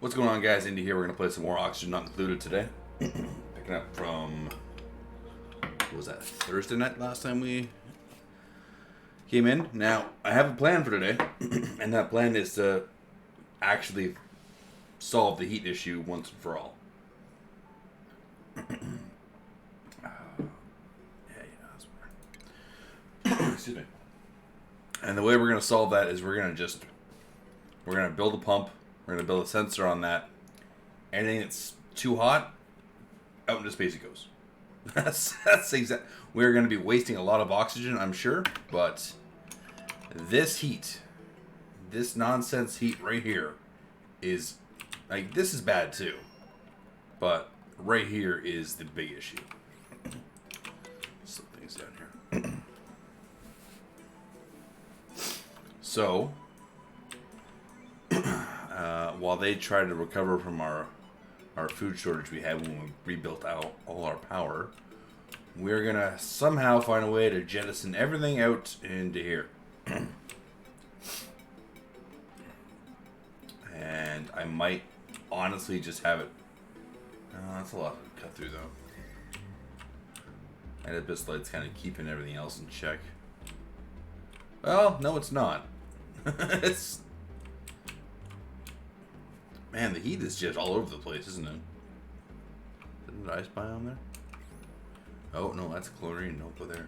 What's going on, guys? Indi here. We're going to play some more Oxygen Not Included today. Picking up from, what was that, Thursday night last time we came in. Now, I have a plan for today, and that plan is to actually solve the heat issue once and for all. Excuse me. And the way we're going to solve that is we're going to build a pump. We're going to build a sensor on that. Anything that's too hot, out into space it goes. That's exact. We're going to be wasting a lot of oxygen, I'm sure, but this heat, this nonsense heat right here is, like, this is bad too, but right here is the big issue. Slip things down here. So, while they try to recover from our food shortage we had when we rebuilt out all our power, we're gonna somehow find a way to jettison everything out into here. And I might honestly just have it. That's a lot to cut through though. And Abyss Light's kind of keeping everything else in check. Well, no, it's not. It's. Man, the heat is just all over the place, isn't it? Isn't there ice biome there? Oh, no, that's chlorine. Don't go there.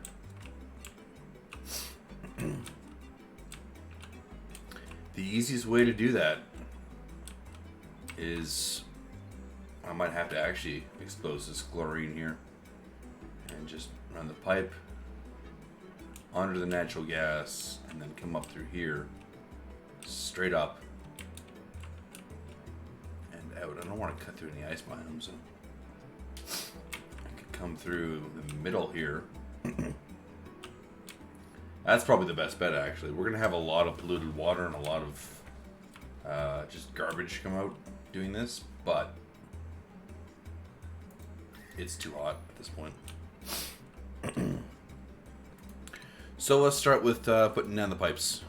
The easiest way to do that is I might have to actually expose this chlorine here and just run the pipe under the natural gas and then come up through here straight up and out. I don't want to cut through any ice biomes, so I could come through the middle here. That's probably the best bet, actually. We're gonna have a lot of polluted water and a lot of just garbage come out doing this, but it's too hot at this point. So let's start with putting down the pipes.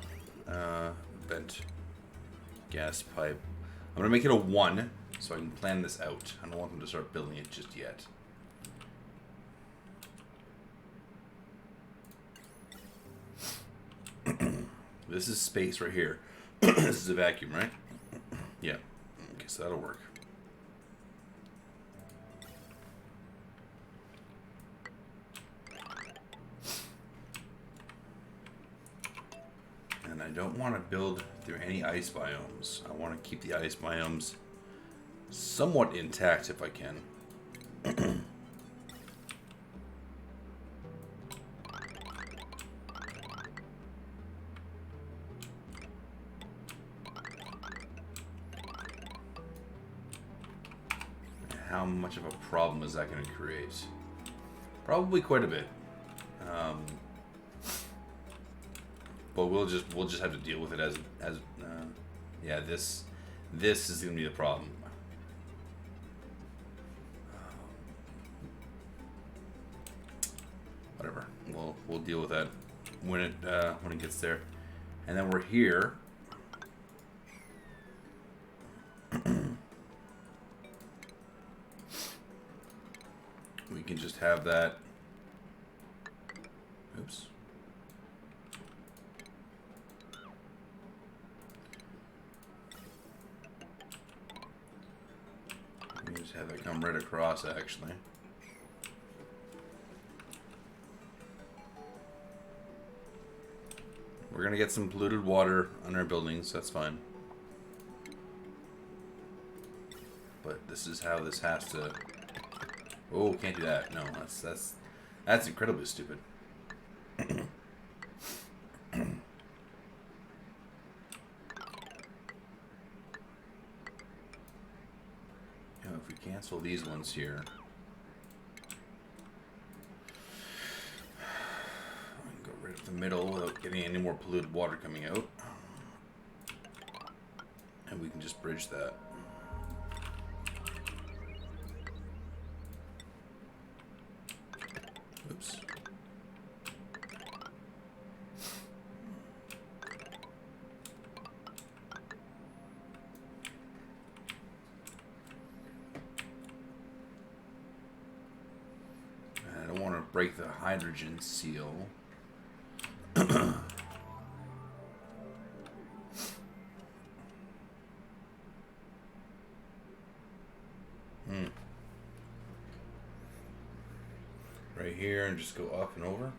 Vent gas pipe. I'm gonna make it a 1 so I can plan this out. I don't want them to start building it just yet. This is space right here. This is a vacuum, right? Yeah. Okay, so that'll work. And I don't want to build through any ice biomes. I want to keep the ice biomes somewhat intact if I can. How much of a problem is that going to create? Probably quite a bit. But we'll just have to deal with it as yeah, this is going to be the problem. Whatever. We'll deal with that when it gets there. And then we're here. We can just have that. Oops. We can just have that come right across, actually. We're gonna get some polluted water on our buildings, that's fine. But this is how this has to. Oh, can't do that. No, that's incredibly stupid. If we cancel these ones here, I can go right up the middle without getting any more polluted water coming out. And we can just bridge that. Oops. break the hydrogen seal. Right here and just go up and over.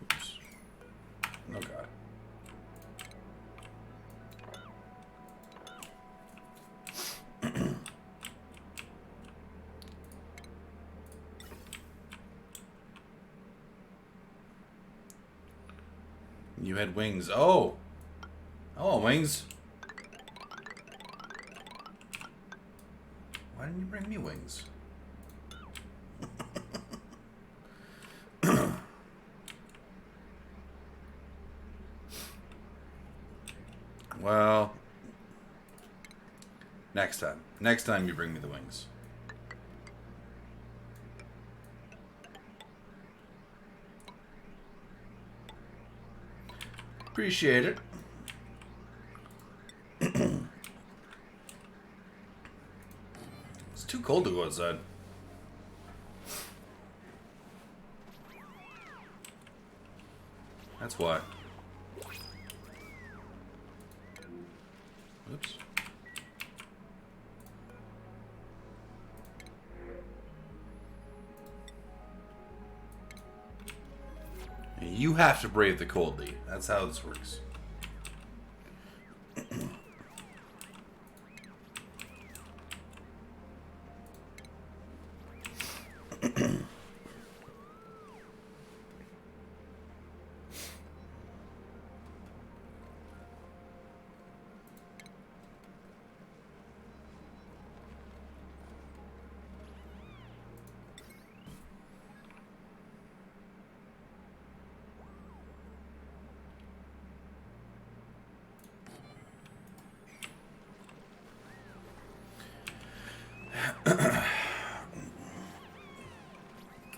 Oops. Oh God. You had wings. Oh! Oh, wings. Why didn't you bring me wings? Well, next time. Next time you bring me the wings. Appreciate it. It's too cold to go outside. That's why. Oops. You have to brave the cold, Lee. That's how this works.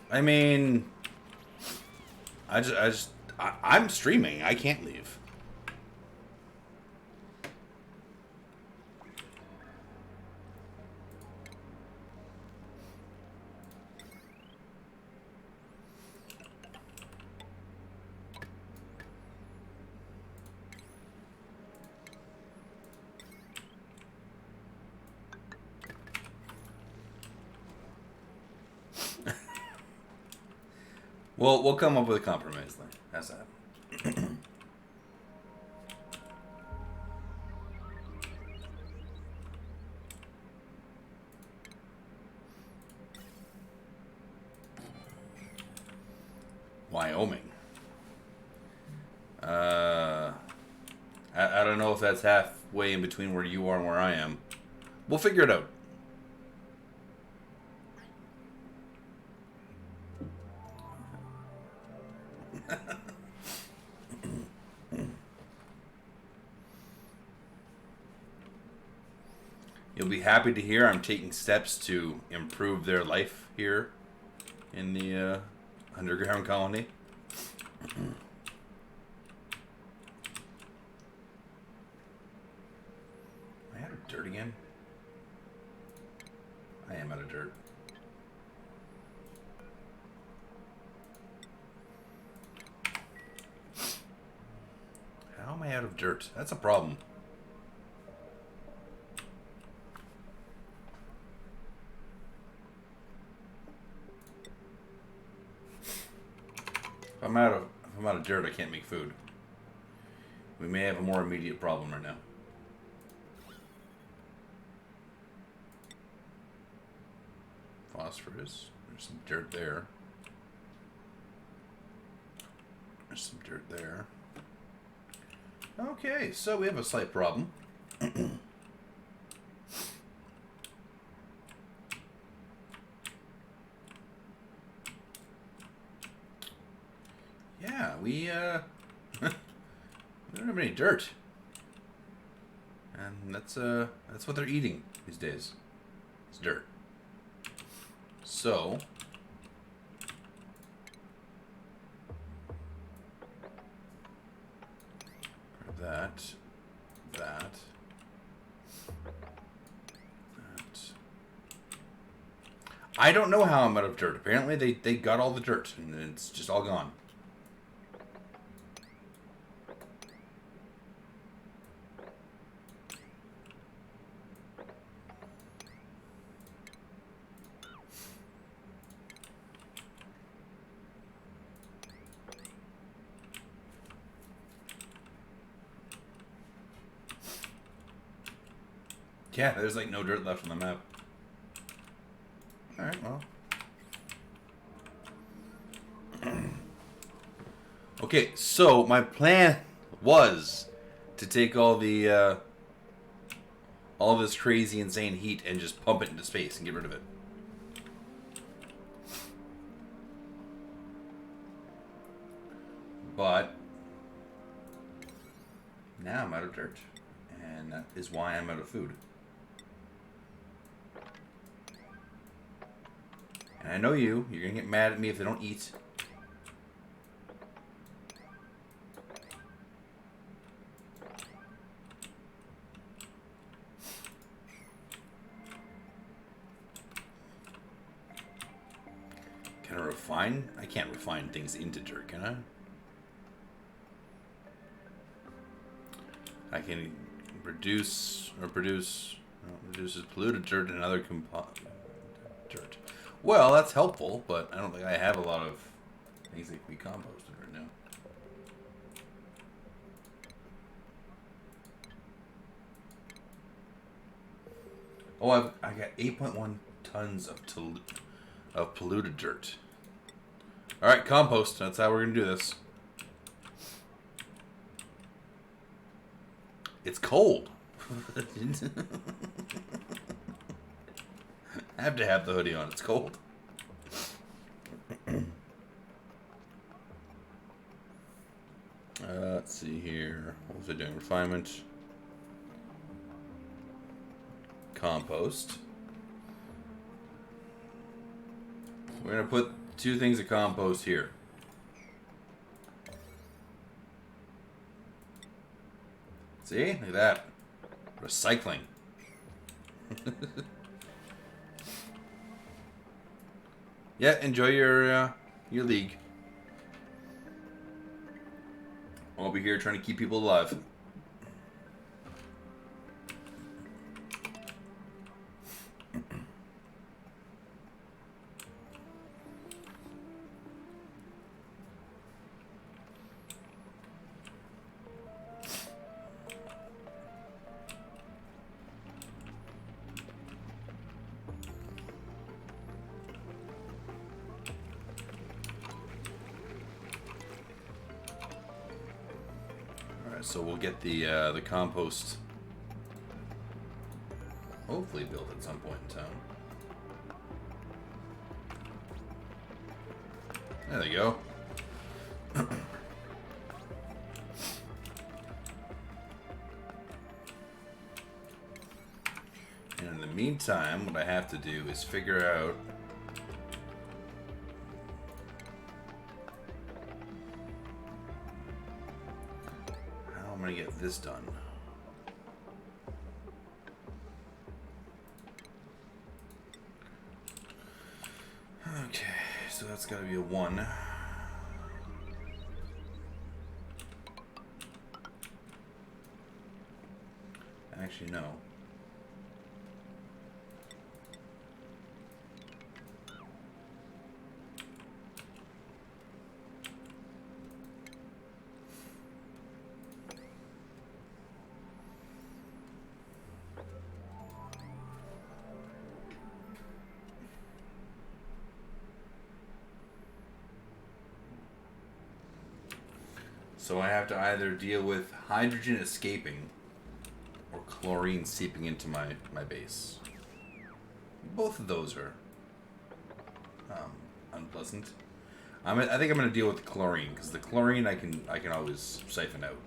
I mean, I'm streaming. I can't leave. Well, we'll come up with a compromise then. How's that? Wyoming. I don't know if that's halfway in between where you are and where I am. We'll figure it out. You'll be happy to hear I'm taking steps to improve their life here in the underground colony. Am I out of dirt again? I am out of dirt. How am I out of dirt? That's a problem. If I'm out of dirt, I can't make food. We may have a more immediate problem right now. Phosphorus. There's some dirt there. There's some dirt there. Okay, so we have a slight problem. Yeah, we don't have any dirt. And that's what they're eating these days. It's dirt. So that. I don't know how I'm out of dirt. Apparently they got all the dirt and it's just all gone. Yeah, there's like no dirt left on the map. Alright, well. Okay, so my plan was to take all this crazy insane heat and just pump it into space and get rid of it. But now I'm out of dirt. And that is why I'm out of food. And I know you're gonna get mad at me if I don't eat. Can I refine? I can't refine things into dirt, can I? I can reduces polluted dirt and other dirt. Well, that's helpful, but I don't think I have a lot of things that can be composted right now. Oh, I got 8.1 tons of polluted dirt. All right, compost. That's how we're gonna do this. It's cold. I have to have the hoodie on. It's cold. Let's see here. What was I doing? Refinement. Compost. We're going to put 2 things of compost here. See? Look at that. Recycling. Yeah, enjoy your league. I'll be here trying to keep people alive. So we'll get the compost hopefully built at some point in time. There they go. And in the meantime, what I have to do is figure out I'm gonna get this done. Okay, so that's gotta be a 1. Actually, no. So I have to either deal with hydrogen escaping or chlorine seeping into my base. Both of those are unpleasant. I think I'm going to deal with the chlorine because the chlorine I can always siphon out.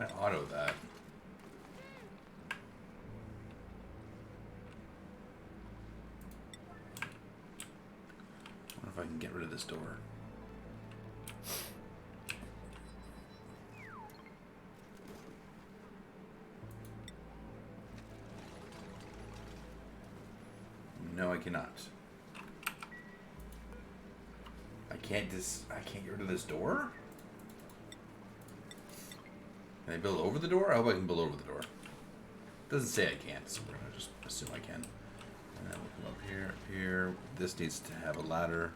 Can I auto that? I wonder if I can get rid of this door. No, I cannot. I can't get rid of this door? Can I build over the door? I hope I can build over the door. It doesn't say I can't, so we're gonna just assume I can. And then we'll come up here, up here. This needs to have a ladder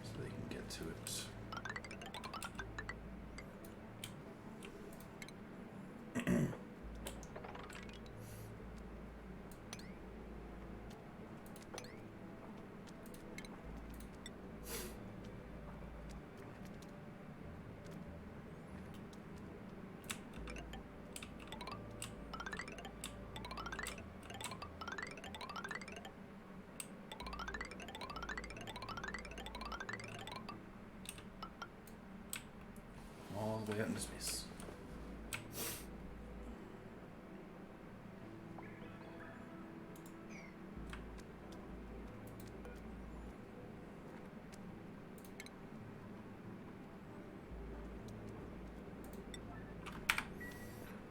so they can get to it. All the way out into space.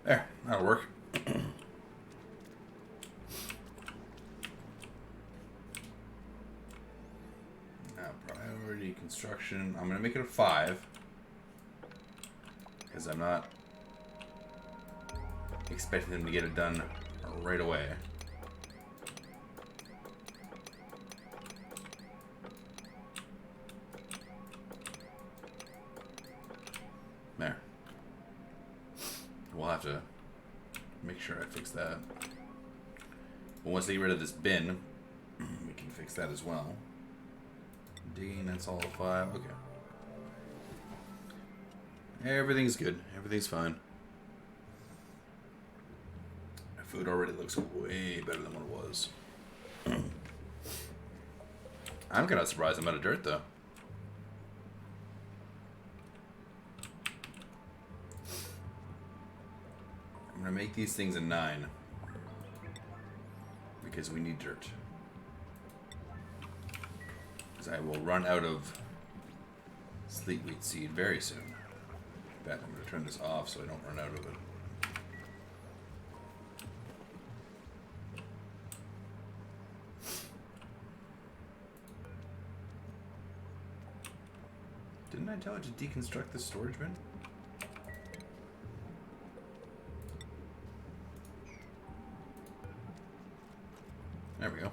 There, that'll work. Now, priority construction. I'm going to make it a 5. Because I'm not expecting them to get it done right away. There. We'll have to make sure I fix that. But once they get rid of this bin, we can fix that as well. Digging, that's all 5. Okay. Everything's good. Everything's fine. My food already looks way better than what it was. I'm kind of surprised I'm out of dirt, though. I'm going to make these things a 9. Because we need dirt. Because I will run out of sleet wheat seed very soon. I'm going to turn this off so I don't run out of it. Didn't I tell it to deconstruct this storage bin? There we go.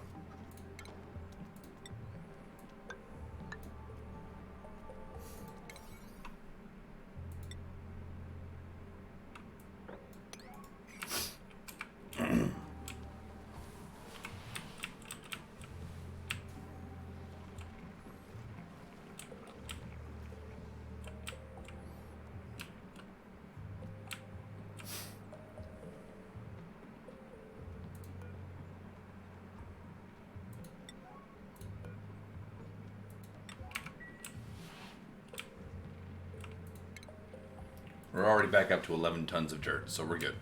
We're already back up to 11 tons of dirt, so we're good.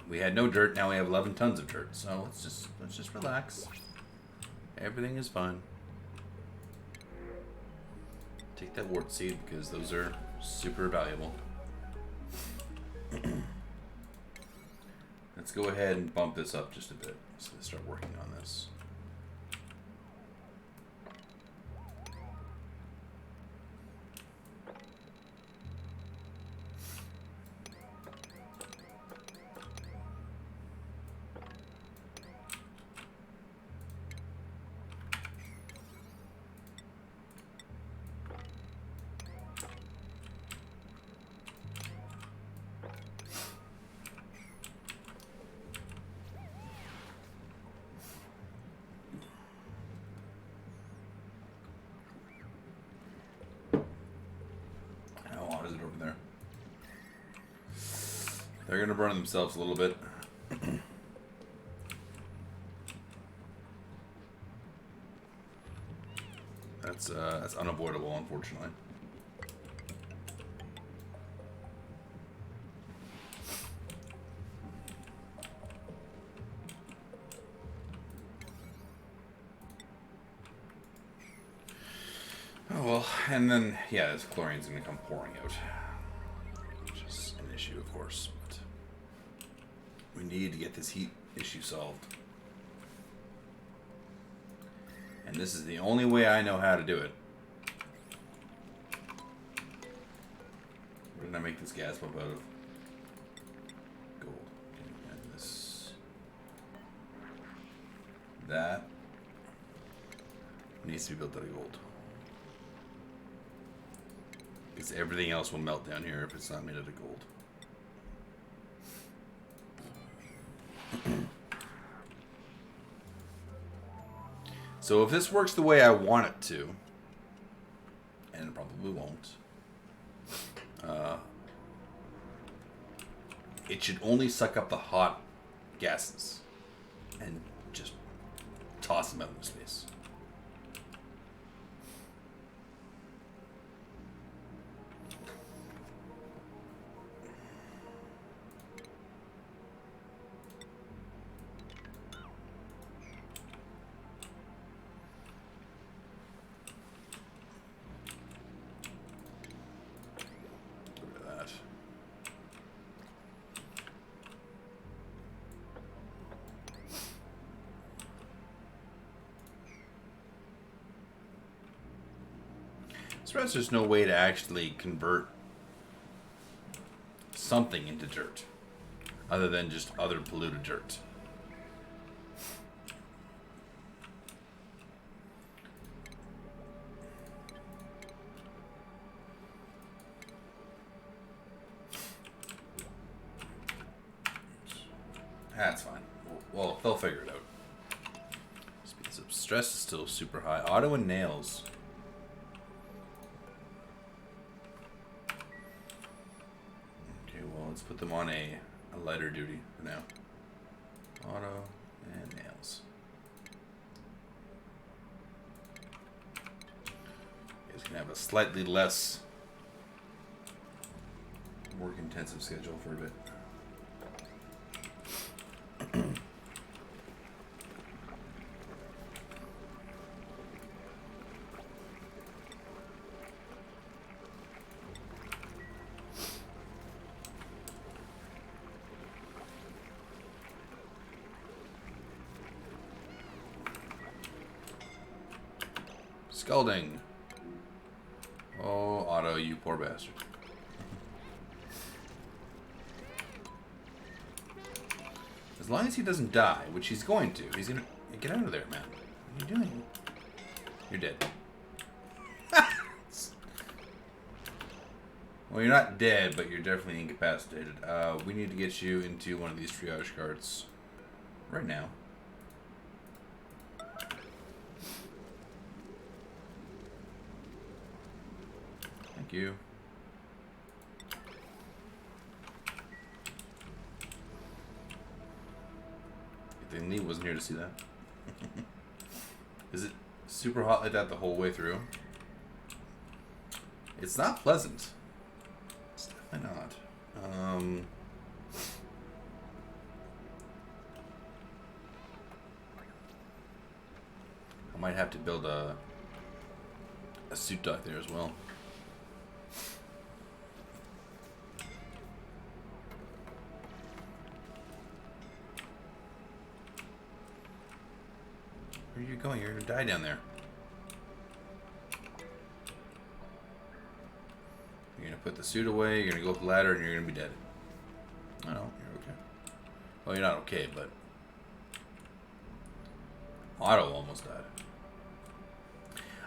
We had no dirt, now we have 11 tons of dirt. So let's just relax. Everything is fine. Take that wart seed because those are super valuable. Let's go ahead and bump this up just a bit so let's start working on this. They're gonna burn themselves a little bit. That's unavoidable, unfortunately. Oh well, and then yeah, this chlorine's gonna come pouring out, which is an issue, of course. But we need to get this heat issue solved, and this is the only way I know how to do it. What did I make this gas pump out of? Gold. And this, that needs to be built out of gold. Because everything else will melt down here if it's not made out of gold. So if this works the way I want it to, and it probably won't, it should only suck up the hot gases and just toss them out into space. Suppose there's no way to actually convert something into dirt other than just other polluted dirt. That's fine. Well, they'll figure it out. Stress is still super high. Auto and nails. Let's put them on a lighter duty for now. Auto and nails. It's gonna have a slightly less work intensive schedule for a bit. Scalding. Oh, Otto, you poor bastard. As long as he doesn't die, which he's going to. He's gonna... Get out of there, man. What are you doing? You're dead. Well, you're not dead, but you're definitely incapacitated. We need to get you into one of these triage carts right now. Thank you. Good thing Lee wasn't here to see that. Is it super hot like that the whole way through? It's not pleasant. It's definitely not. I might have to build a suit dock there as well. Where are you going? You're gonna die down there. You're gonna put the suit away, you're gonna go up the ladder, and you're gonna be dead. I know, you're okay. Well, you're not okay, but Otto almost died.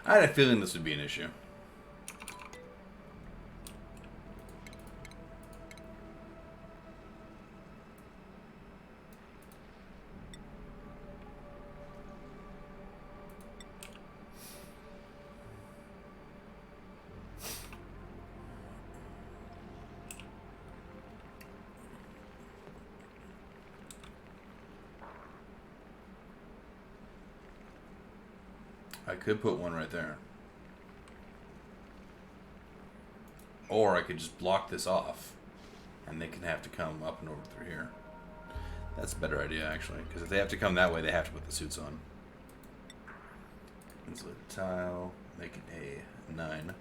I had a feeling this would be an issue. I could put one right there. Or I could just block this off, and they can have to come up and over through here. That's a better idea, actually, because if they have to come that way, they have to put the suits on. Insulated tile, make it a 9.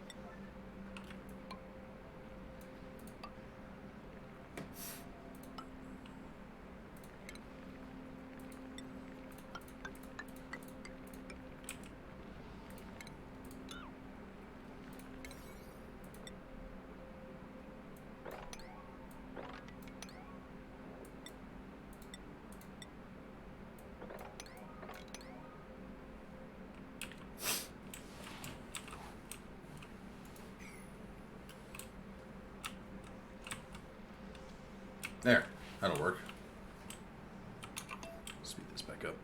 There, that'll work. Speed this back up.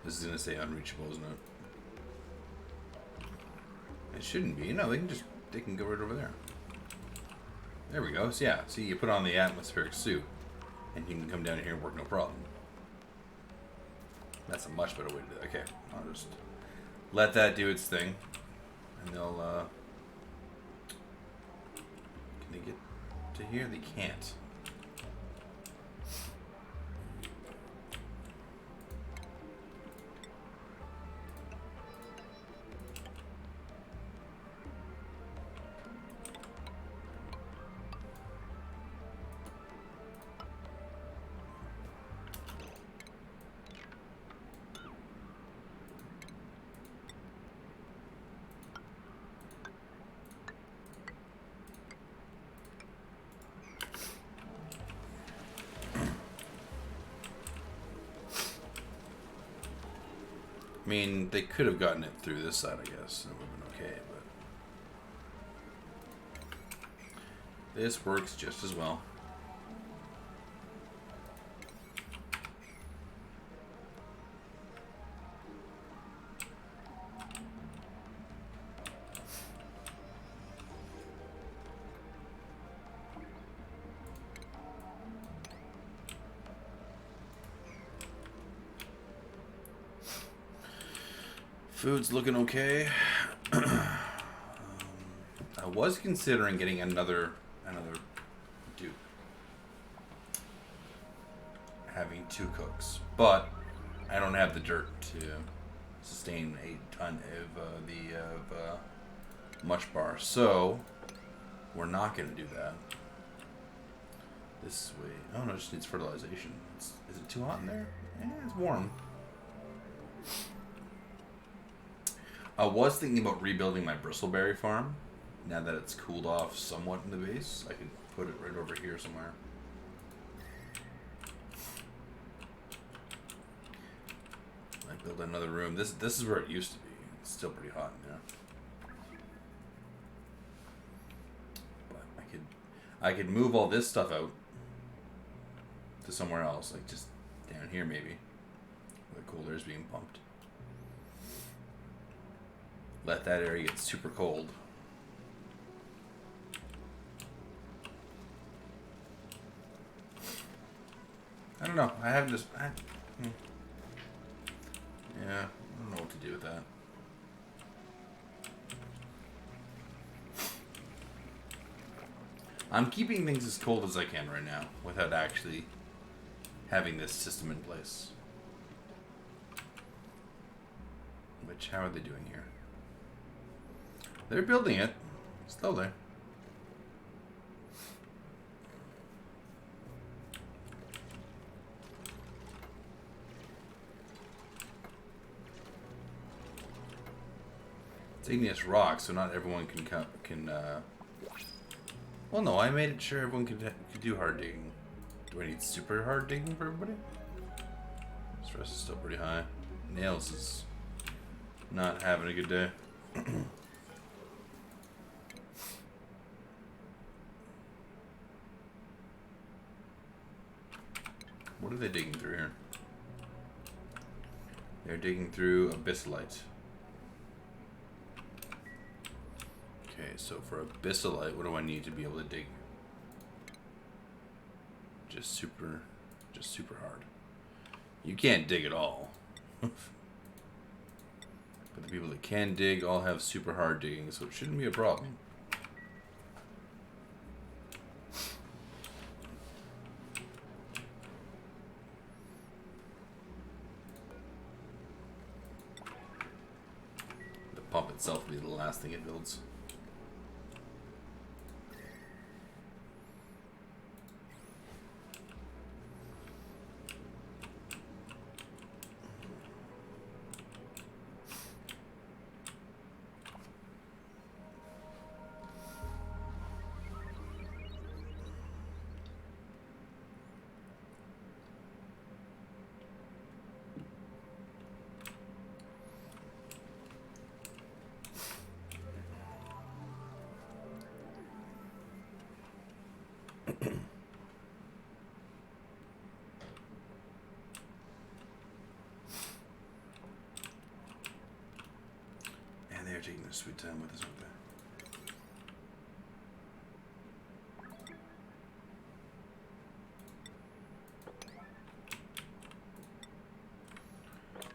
This is gonna say unreachable, isn't it? It shouldn't be. No, they can go right over there. There we go. So yeah, see, you put on the atmospheric suit, and you can come down here and work no problem. That's a much better way to do it. Okay, I'll just let that do its thing, and they'll. Can they get to here? They can't. I mean, they could have gotten it through this side, I guess. It would have been okay, but this works just as well. Food's looking okay. I was considering getting another dude, having 2 cooks, but I don't have the dirt to sustain a ton of mush bar, so we're not going to do that. This way. Oh no, it just needs fertilization. Is it too hot in there? It's warm. I was thinking about rebuilding my bristleberry farm. Now that it's cooled off somewhat in the base, I could put it right over here somewhere. I build another room. This is where it used to be. It's still pretty hot in there. But I could move all this stuff out to somewhere else, like just down here maybe, where the cold air is being pumped. Let that area get super cold. I don't know. I have just. Yeah, I don't know what to do with that. I'm keeping things as cold as I can right now without actually having this system in place. Which, how are they doing here? They're building it slowly. It's igneous rock, so not everyone can. Well, no, I made it sure everyone could do hard digging. Do I need super hard digging for everybody? Stress is still pretty high. Nails is not having a good day. What are they digging through here? They're digging through abyssalite. Okay, so for abyssalite, what do I need to be able to dig? Just super hard. You can't dig at all. But the people that can dig all have super hard digging, so it shouldn't be a problem. The pump itself will be the last thing it builds. They're taking their sweet time with this one.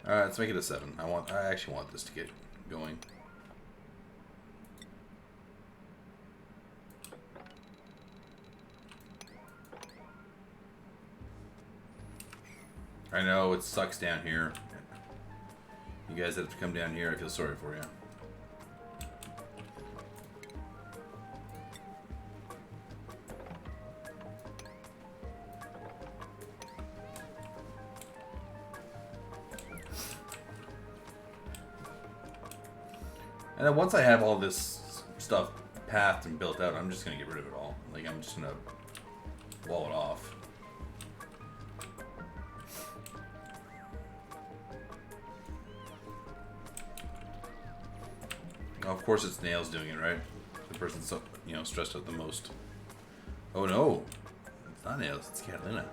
Alright, let's make it a 7. I actually want this to get going. I know it sucks down here. You guys have to come down here. I feel sorry for you. And then once I have all this stuff pathed and built out, I'm just going to get rid of it all. Like, I'm just going to wall it off. Oh, of course it's Nails doing it, right? The person so, you know, stressed out the most. Oh no! It's not Nails, it's Catalina.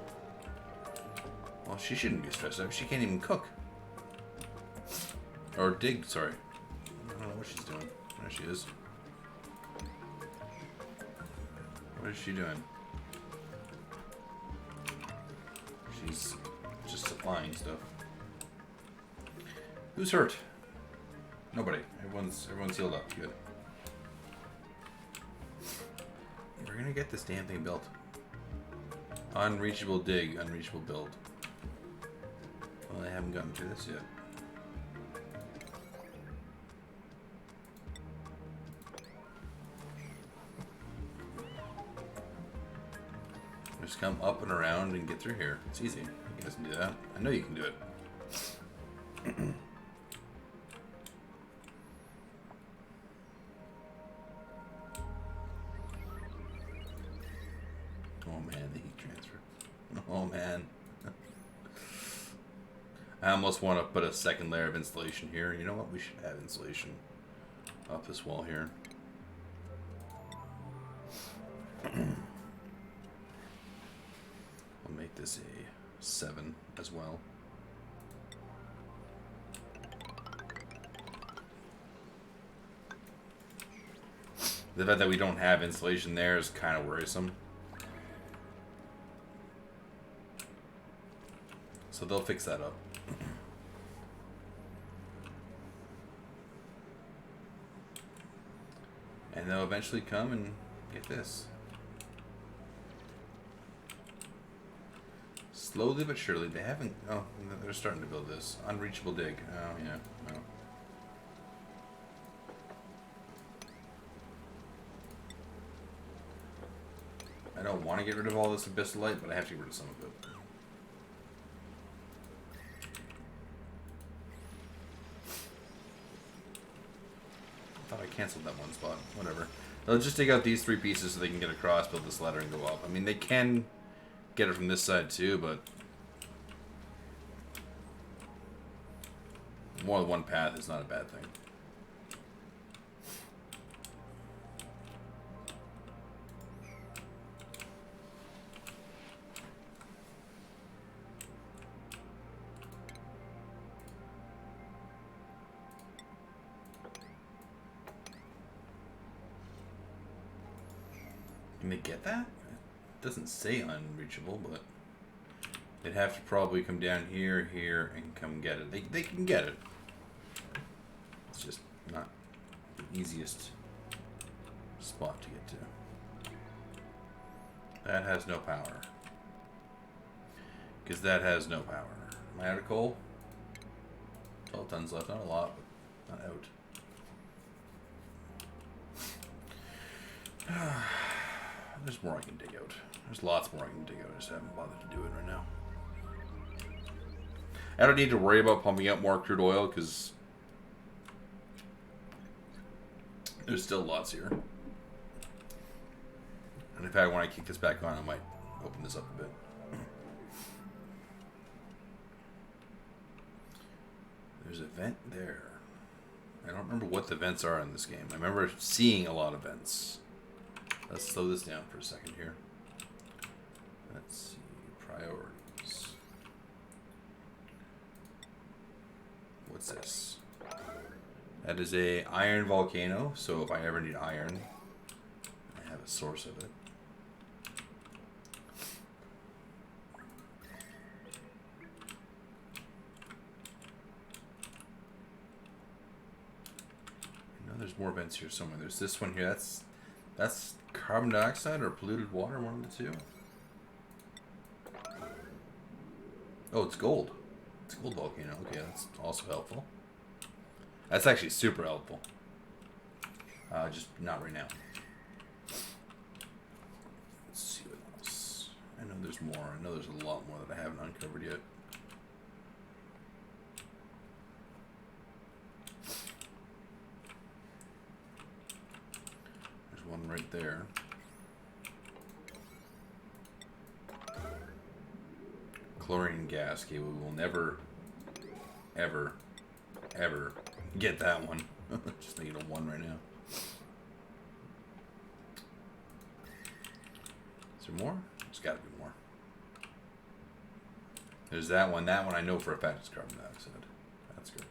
Well, she shouldn't be stressed out. She can't even cook. Or dig, sorry. I don't know what she's doing. There she is. What is she doing? She's just supplying stuff. Who's hurt? Nobody. Everyone's healed up. Good. We're gonna get this damn thing built. Unreachable dig, unreachable build. Well, I haven't gotten through this yet. Just come up and around and get through here. It's easy. You guys can do that. I know you can do it. Oh man, the heat transfer. Oh man. I almost want to put a second layer of insulation here. You know what? We should have insulation up this wall here. I'll make this a 7 as well. The fact that we don't have insulation there is kind of worrisome. So they'll fix that up. And they'll eventually come and get this. Slowly but surely, they haven't... Oh, they're starting to build this. Unreachable dig. Oh, yeah. Oh. I don't want to get rid of all this abyssalite, but I have to get rid of some of it. I thought I canceled that one spot. Whatever. They'll just take out these 3 pieces so they can get across, build this ladder, and go up. I mean, they can get it from this side too, but More than one path is not a bad thing. Can they get that? It doesn't say unreachable, but they'd have to probably come down here, here, and come get it. They can get it. It's just not the easiest spot to get to. That has no power. Because that has no power. Am I out of coal? 12 tons left. Not a lot, but not out. There's more I can dig out. There's lots more I can dig out. I just haven't bothered to do it right now. I don't need to worry about pumping out more crude oil because there's still lots here. And in fact, when I kick this back on, I might open this up a bit. There's a vent there. I don't remember what the vents are in this game. I remember seeing a lot of vents. Let's slow this down for a second here. Let's see. Priorities. What's this? That is a iron volcano, so if I ever need iron, I have a source of it. I know there's more vents here somewhere. There's this one here. That's carbon dioxide or polluted water, one of the two. Oh, it's gold. It's a gold volcano. Okay, that's also helpful. That's actually super helpful. Just not right now. Let's see what else. I know there's more. I know there's a lot more that I haven't uncovered yet. There's one right there. Chlorine gas. Okay, we will never, ever, ever get that one. Just thinking of one right now. Is there more? There's got to be more. There's that one. That one I know for a fact is carbon dioxide. That's garbage.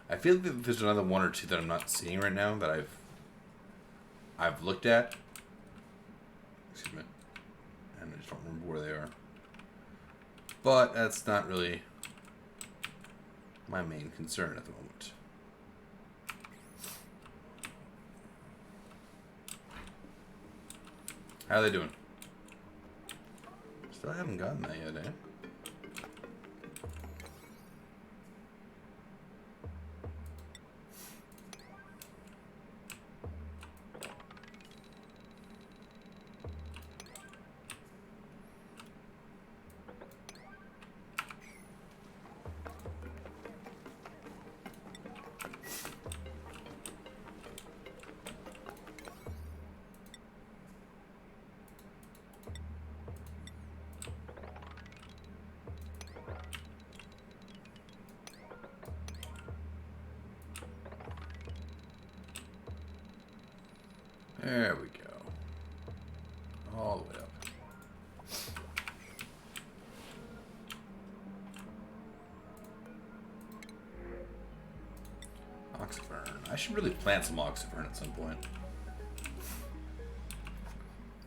I feel like there's another one or two that I'm not seeing right now that I've looked at. Excuse me. And I just don't remember where they are. But that's not really my main concern at the moment. How are they doing? Still haven't gotten that yet, eh? There we go. All the way up. Oxyfern. I should really plant some oxyfern at some point.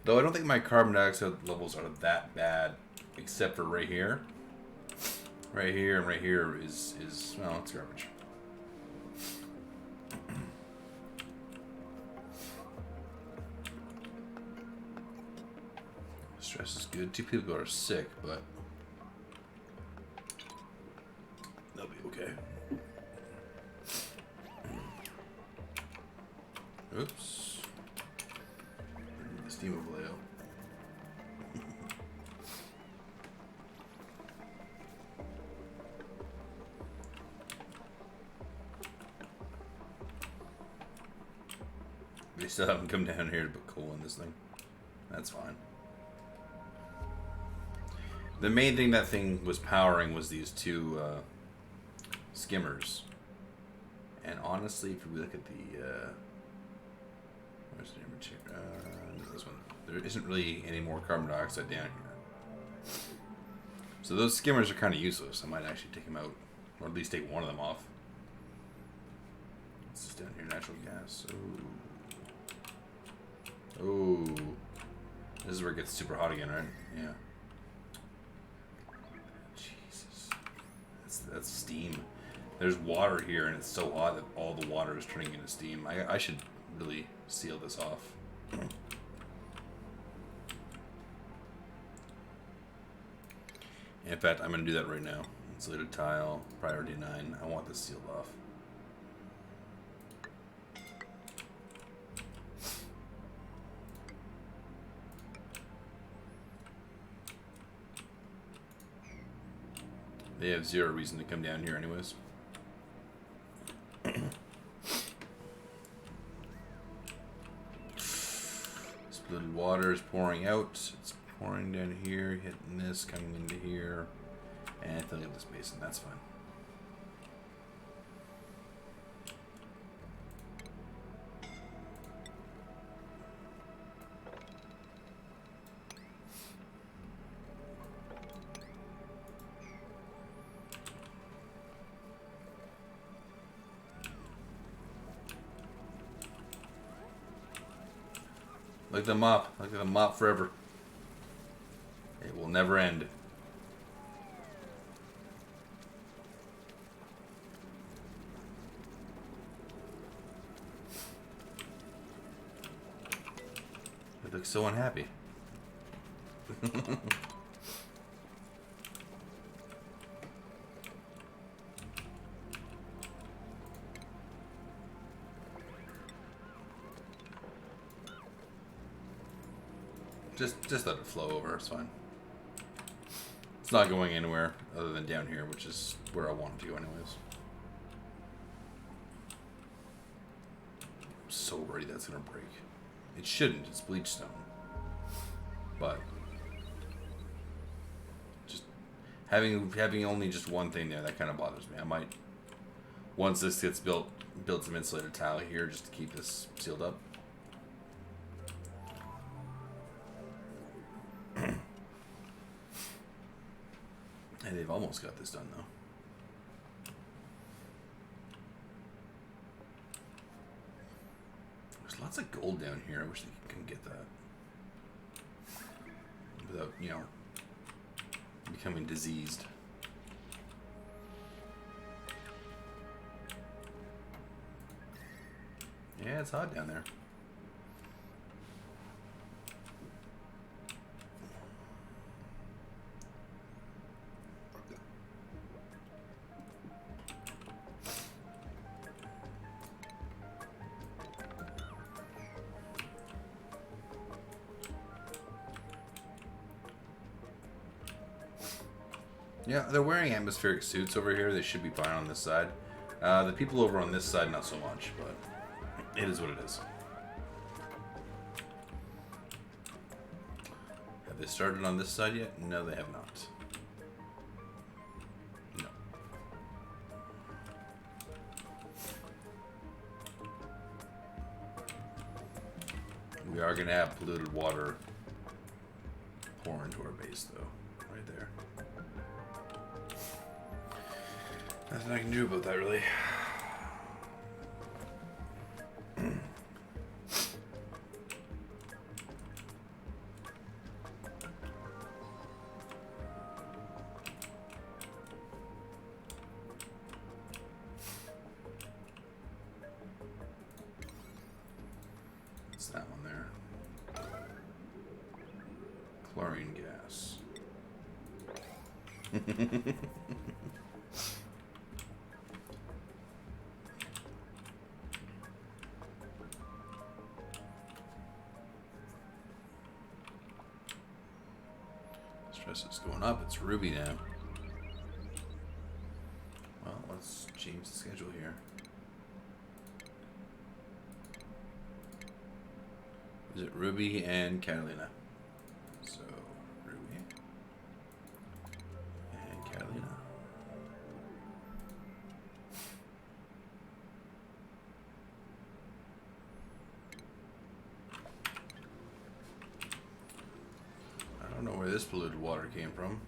Though I don't think my carbon dioxide levels are that bad, except for right here. Right here and right here is well, it's garbage. Stress is good. 2 people are sick, but they'll be okay. Oops. The steam overlay out. They still haven't come down here to put coal in this thing. That's fine. The main thing that thing was powering was these two skimmers. And honestly, if we look at the where's the image here? This one. There isn't really any more carbon dioxide down here. So those skimmers are kind of useless. I might actually take them out, or at least take one of them off. What's this down here? Natural gas. Oh. Oh. This is where it gets super hot again, right? Yeah. Jesus. That's steam. There's water here, and it's so hot that all the water is turning into steam. I should really seal this off. In fact, I'm going to do that right now. Insulated tile, priority 9. I want this sealed off. They have zero reason to come down here anyways. Split water is pouring out. It's pouring down here, hitting this, coming into here, and filling up this basin. That's fine. Like the mop. Like the mop forever. It will never end. It looks so unhappy. Just let it flow over, it's fine. It's not going anywhere other than down here, which is where I want it to go anyways. I'm so worried that's gonna break. It shouldn't, it's bleach stone. But just having only just one thing there, that kind of bothers me. I might, once this gets built, build some insulated tile here just to keep this sealed up. And they've almost got this done, though. There's lots of gold down here. I wish they could get that. Without, you know, becoming diseased. Yeah, it's hot down there. Yeah, they're wearing atmospheric suits over here. They should be fine on this side. The people over on this side, not so much, but it is what it is. Have they started on this side yet? No, they have not. No. We are going to have polluted water pour into our base, though. Right there. Nothing I can do about that, really. What's that one there? Chlorine gas. Stress is going up. It's Ruby now. Well, let's change the schedule here. Is it Ruby and Catalina? So, Ruby. this polluted water came from.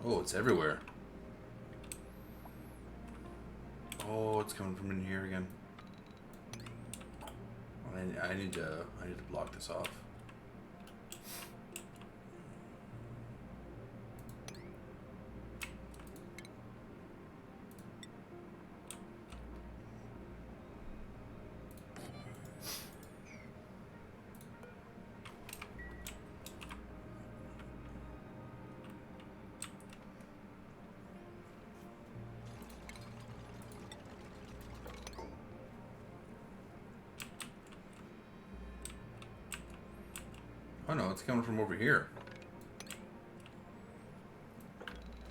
Oh, it's everywhere. Oh, it's coming from in here again. I need to block this off. Oh no, it's coming from over here.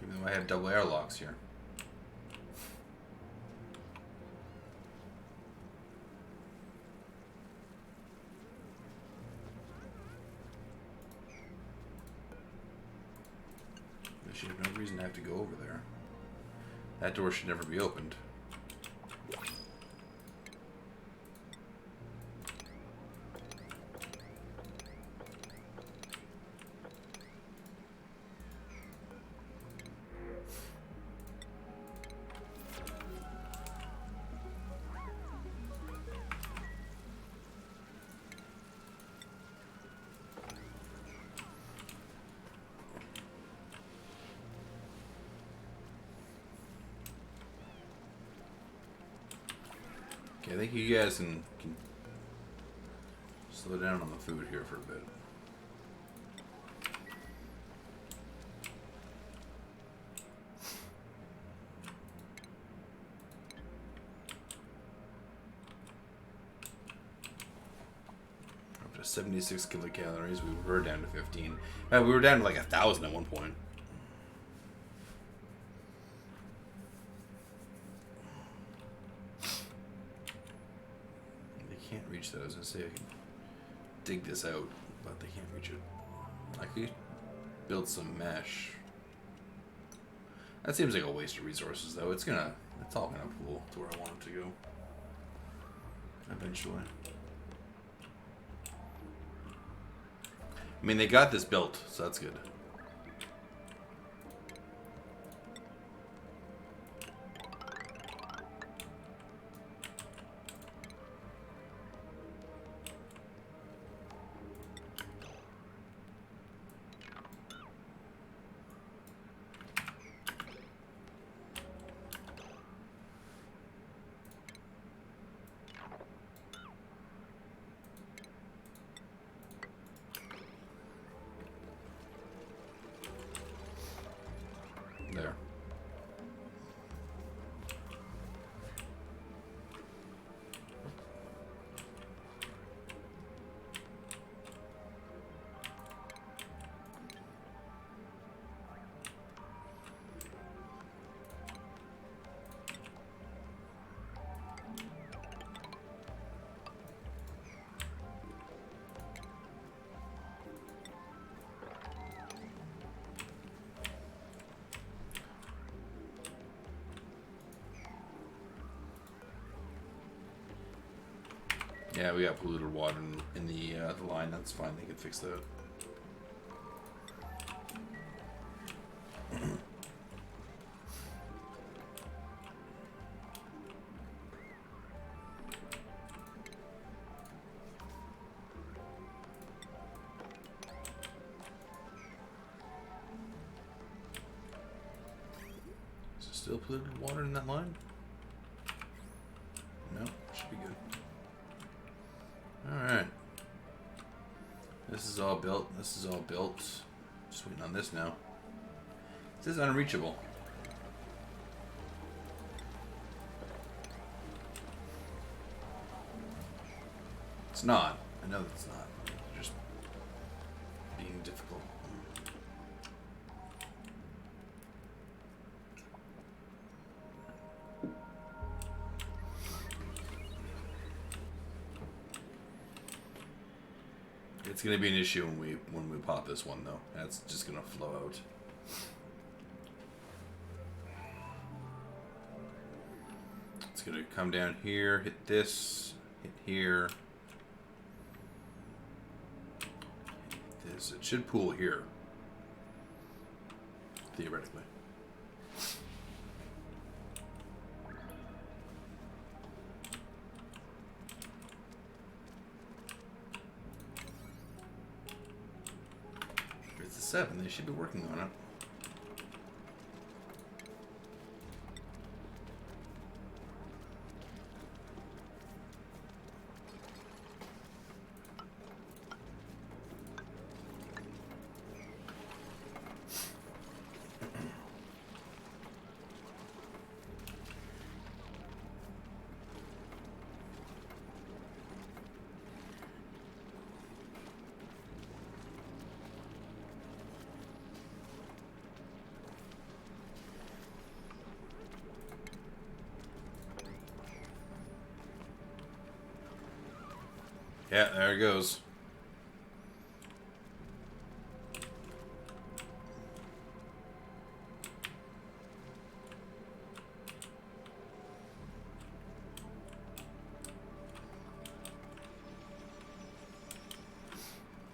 Even though I have double airlocks here. I should have no reason to have to go over there. That door should never be opened. Okay, I think you guys can slow down on the food here for a bit. Up to 76 kilocalories. We were down to 15. We were down to like 1,000 at one point. Can't reach that. I was gonna say I can dig this out, but they can't reach it. I could build some mesh. That seems like a waste of resources, though. It's all gonna pool to where I want it to go eventually. I mean, they got this built, so that's good. There. Yeah, we got polluted water in the line. That's fine. They can fix that. Is there still polluted water in that line? No, should be good. Alright. This is all built. This is all built. Just waiting on this now. This is unreachable. It's not. I know it's not. It's just being difficult. It's gonna be an issue when we pop this one though. That's just gonna flow out. It's It's gonna come down here, hit this, hit here. Hit this. It should pool here. Theoretically. It's a 7. They should be working on it. Yeah, there it goes.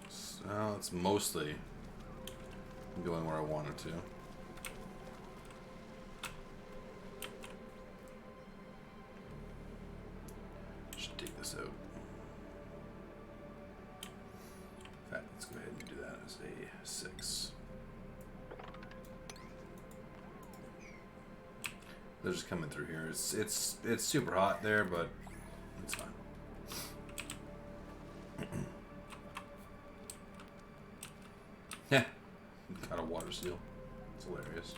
So it's mostly going where I want it to. Should take this out. Let's go ahead and do that as a 6. They're just coming through here. It's super hot there, but it's fine. Yeah, got a water seal. It's hilarious.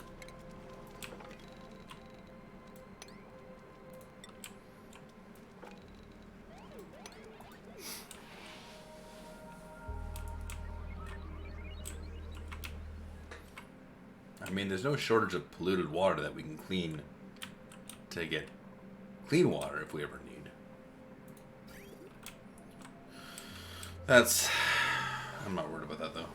I mean, there's no shortage of polluted water that we can clean to get clean water if we ever need. I'm not worried about that though.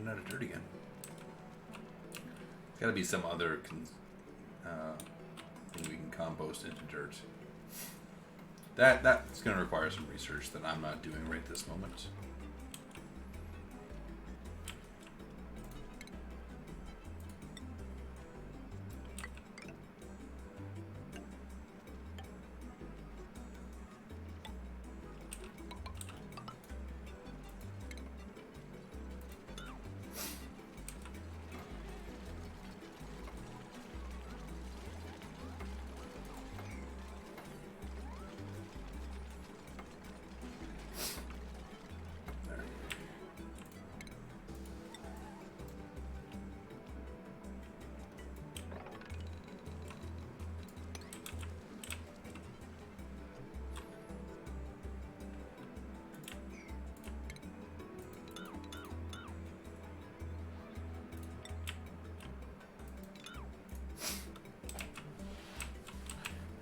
Out of dirt again. Got to be some other thing we can compost into dirt. That's going to require some research that I'm not doing right this moment.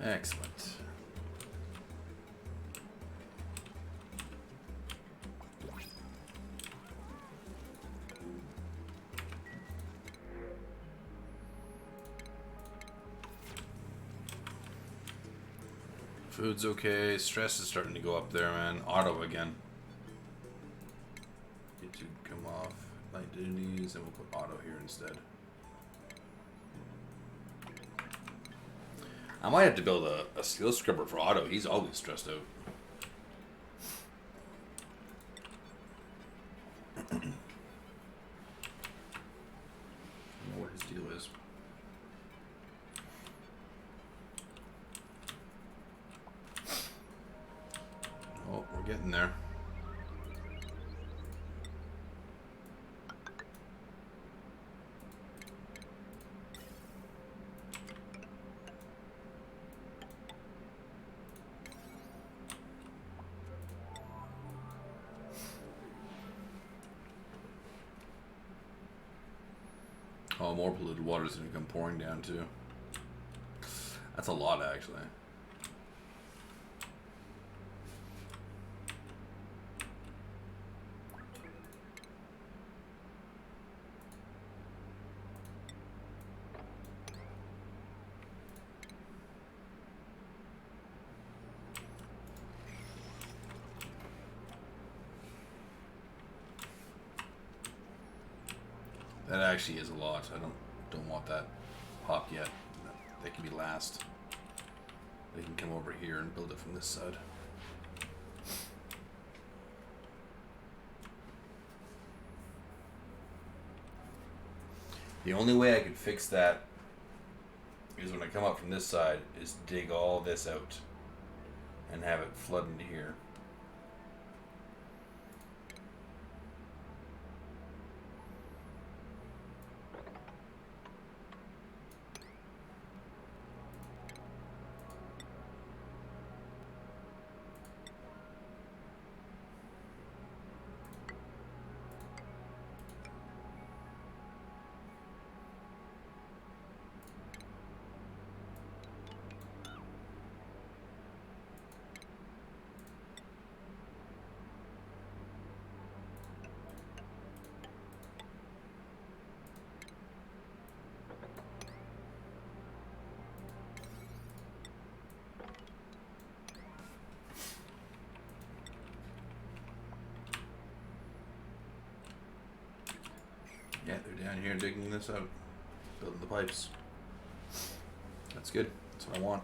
Excellent. Food's okay. Stress is starting to go up there, man. Auto again. Get to come off light duties, and we'll put auto here instead. I might have to build a skill scrubber for Otto. He's always stressed out. I don't know what his deal is. Oh, we're getting there. Oh, more polluted water is going to come pouring down too. That's a lot, actually. That actually is a lot. I don't want that pop yet. That can be last. They can come over here and build it from this side. The only way I could fix that is when I come up from this side is dig all this out and have it flood into here. Yeah, they're down here digging this out, building the pipes. That's good. That's what I want.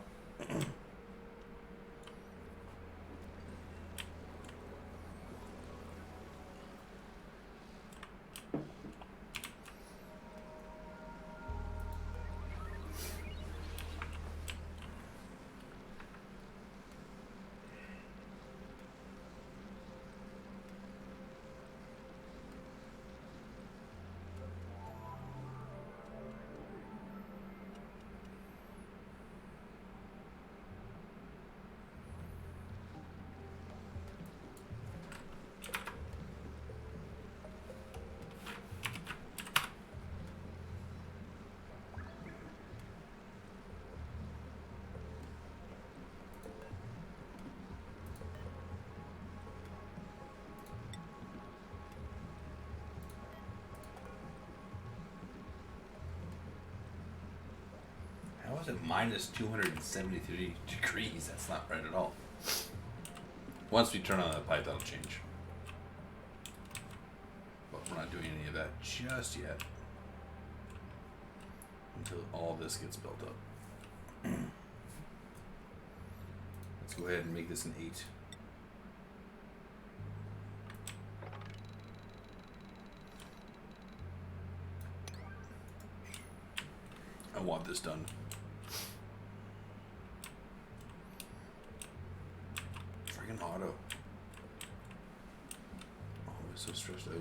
How is it minus 273 degrees? That's not right at all. Once we turn on that pipe, that'll change. But we're not doing any of that just yet. Until all this gets built up. Let's go ahead and make this an 8. I want this done. Friggin' auto. Oh, I'm so stressed out.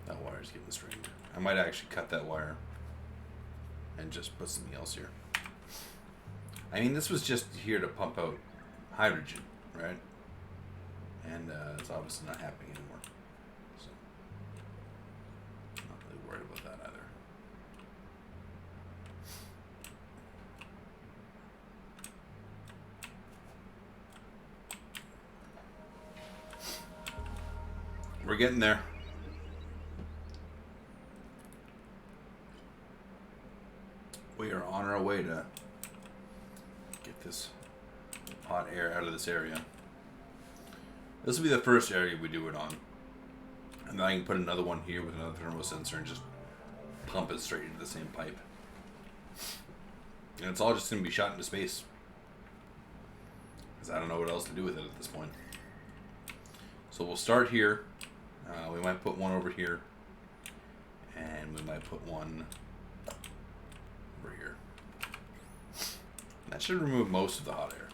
That wire's getting strained. I might actually cut that wire and just put something else here. I mean, this was just here to pump out hydrogen, right? And it's obviously not happening anymore. So, not really worried about that either. We're getting there. We are on our way to get this hot air out of this area. This will be the first area we do it on. And then I can put another one here with another thermal sensor and just pump it straight into the same pipe. And it's all just going to be shot into space. Because I don't know what else to do with it at this point. So we'll start here. We might put one over here. And we might put one over here. That should remove most of the hot air.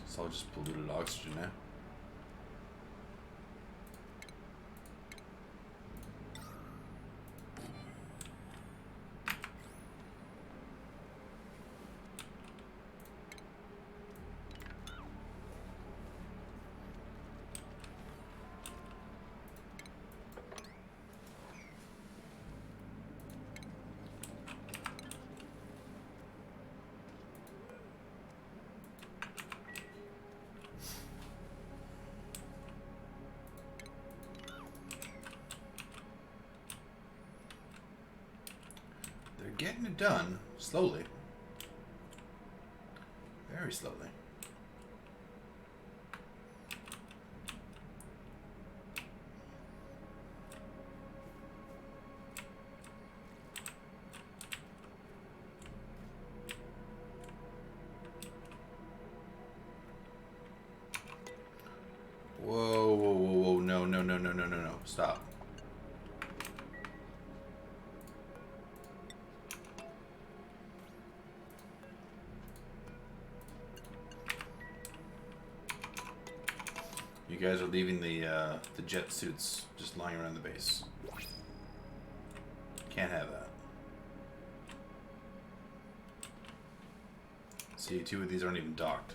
It's all just polluted oxygen now. Getting it done slowly, very slowly. Whoa, whoa, whoa, whoa! No, no, no, no, no, no, no! Stop. You guys are leaving the jet suits just lying around the base. Can't have that. See, 2 of these aren't even docked.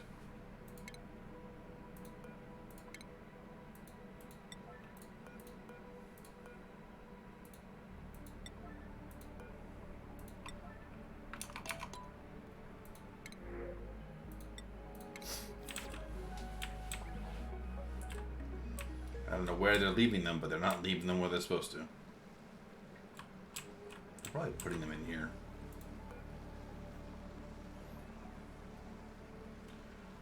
I don't know where they're leaving them, but they're not leaving them where they're supposed to. They're probably putting them in here.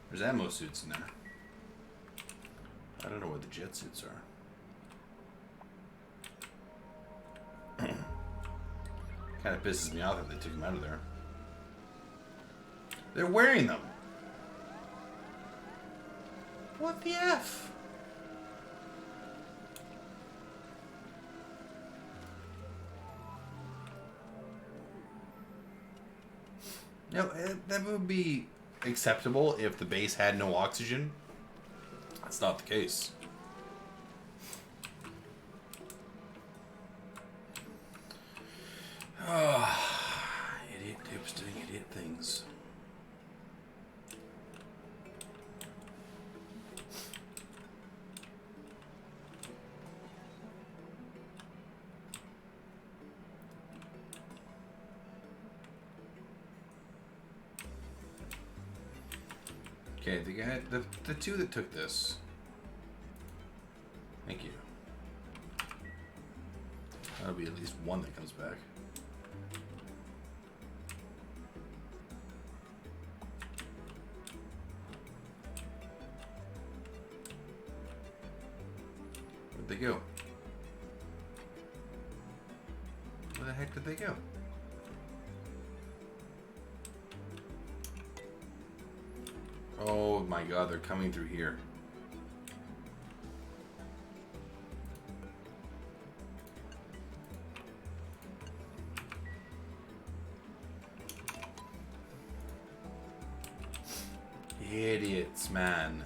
There's ammo suits in there. I don't know where the jet suits are. Kind of pisses me off that they took them out of there. They're wearing them. What the F? No, that would be acceptable if the base had no oxygen. That's not the case. Idiot dupes doing idiot things. Okay, the 2 that took this. Thank you. That'll be at least 1 that comes back. Where'd they go? Where the heck did they go? Oh my god, they're coming through here. Idiots, man.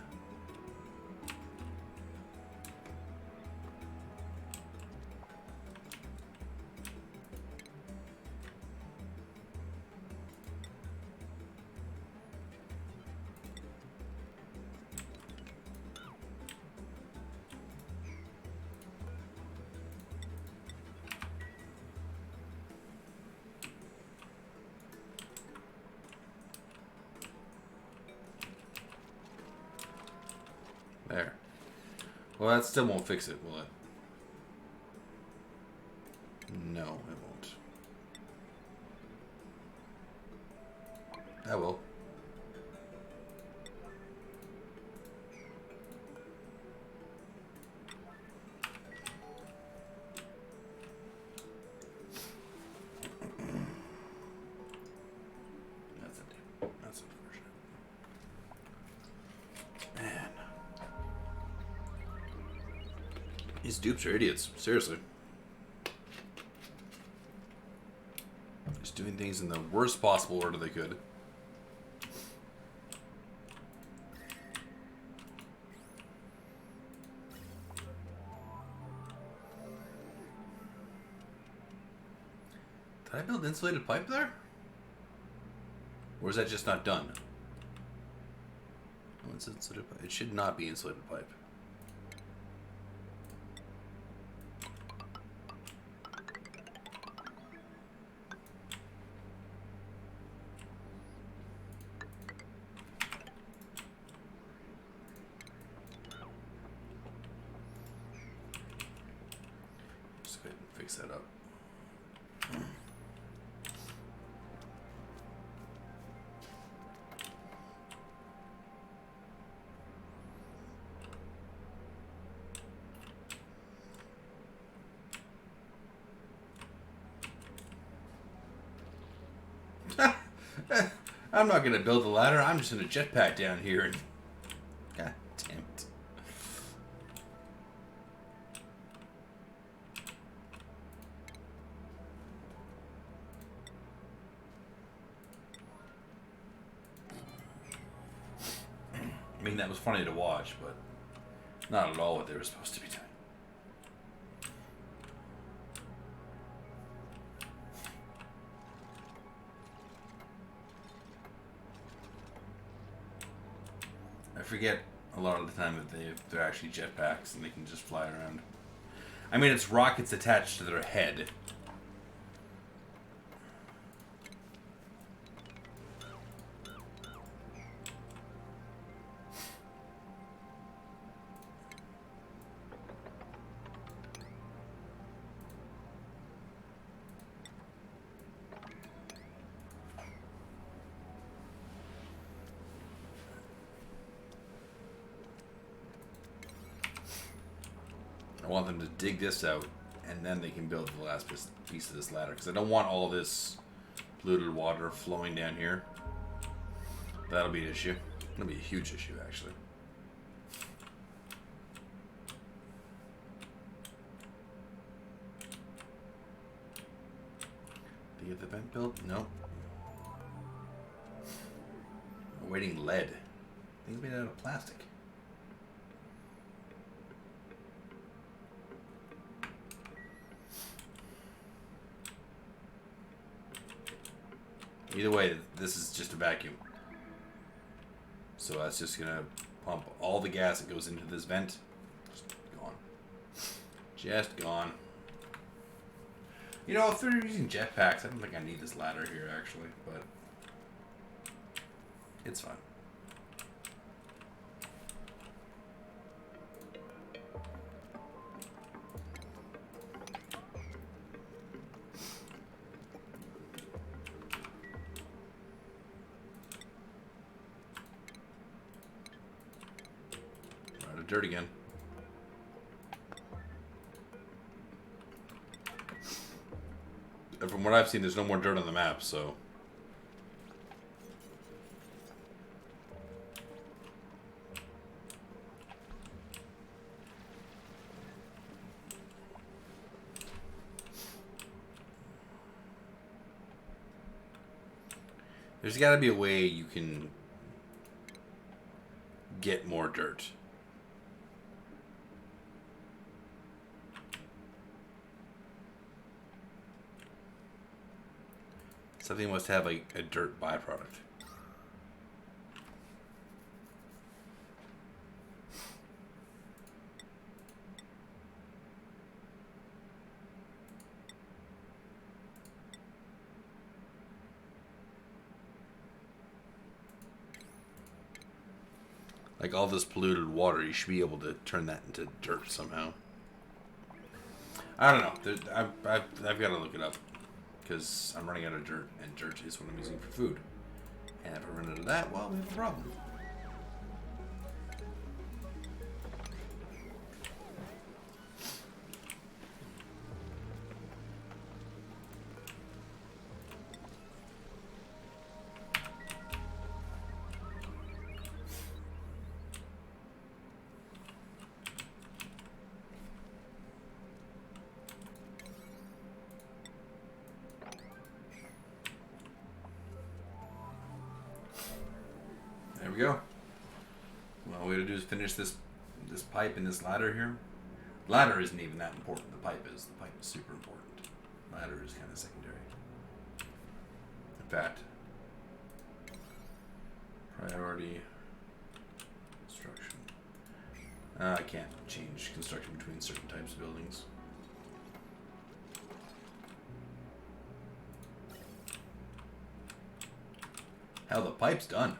There. Well, that still won't fix it, will it? No, it won't. That will. These dupes are idiots. Seriously. Just doing things in the worst possible order they could. Did I build insulated pipe there? Or is that just not done? Oh, it's insulated pipe. It should not be insulated pipe. Just go ahead and fix that up. I'm not going to build a ladder. I'm just going to jetpack down here. And... God damn it. I mean, that was funny to watch, but not at all what they were supposed to be doing. I forget a lot of the time that they're actually jetpacks and they can just fly around. I mean, it's rockets attached to their head. I want them to dig this out, and then they can build the last piece of this ladder. Because I don't want all this polluted water flowing down here. That'll be an issue. That'll be a huge issue, actually. Did you get the vent built? No. Awaiting lead. Things made out of plastic. Either way, this is just a vacuum. So that's just gonna pump all the gas that goes into this vent. Just gone. Just gone. You know, if they're using jetpacks, I don't think I need this ladder here, actually, but it's fine. Dirt again. And from what I've seen, there's no more dirt on the map, so... There's got to be a way you can get more dirt. Something must have a dirt byproduct. Like all this polluted water, you should be able to turn that into dirt somehow. I don't know. I've got to look it up. Because I'm running out of dirt, and dirt is what I'm using for food. And if I run out of that, well, we have a problem. There we go. Well, all we gotta do is finish this pipe and this ladder here. Ladder isn't even that important. The pipe is. The pipe is super important. Ladder is kind of secondary. In fact, priority construction. I can't change construction between certain types of buildings. Hell, the pipe's done.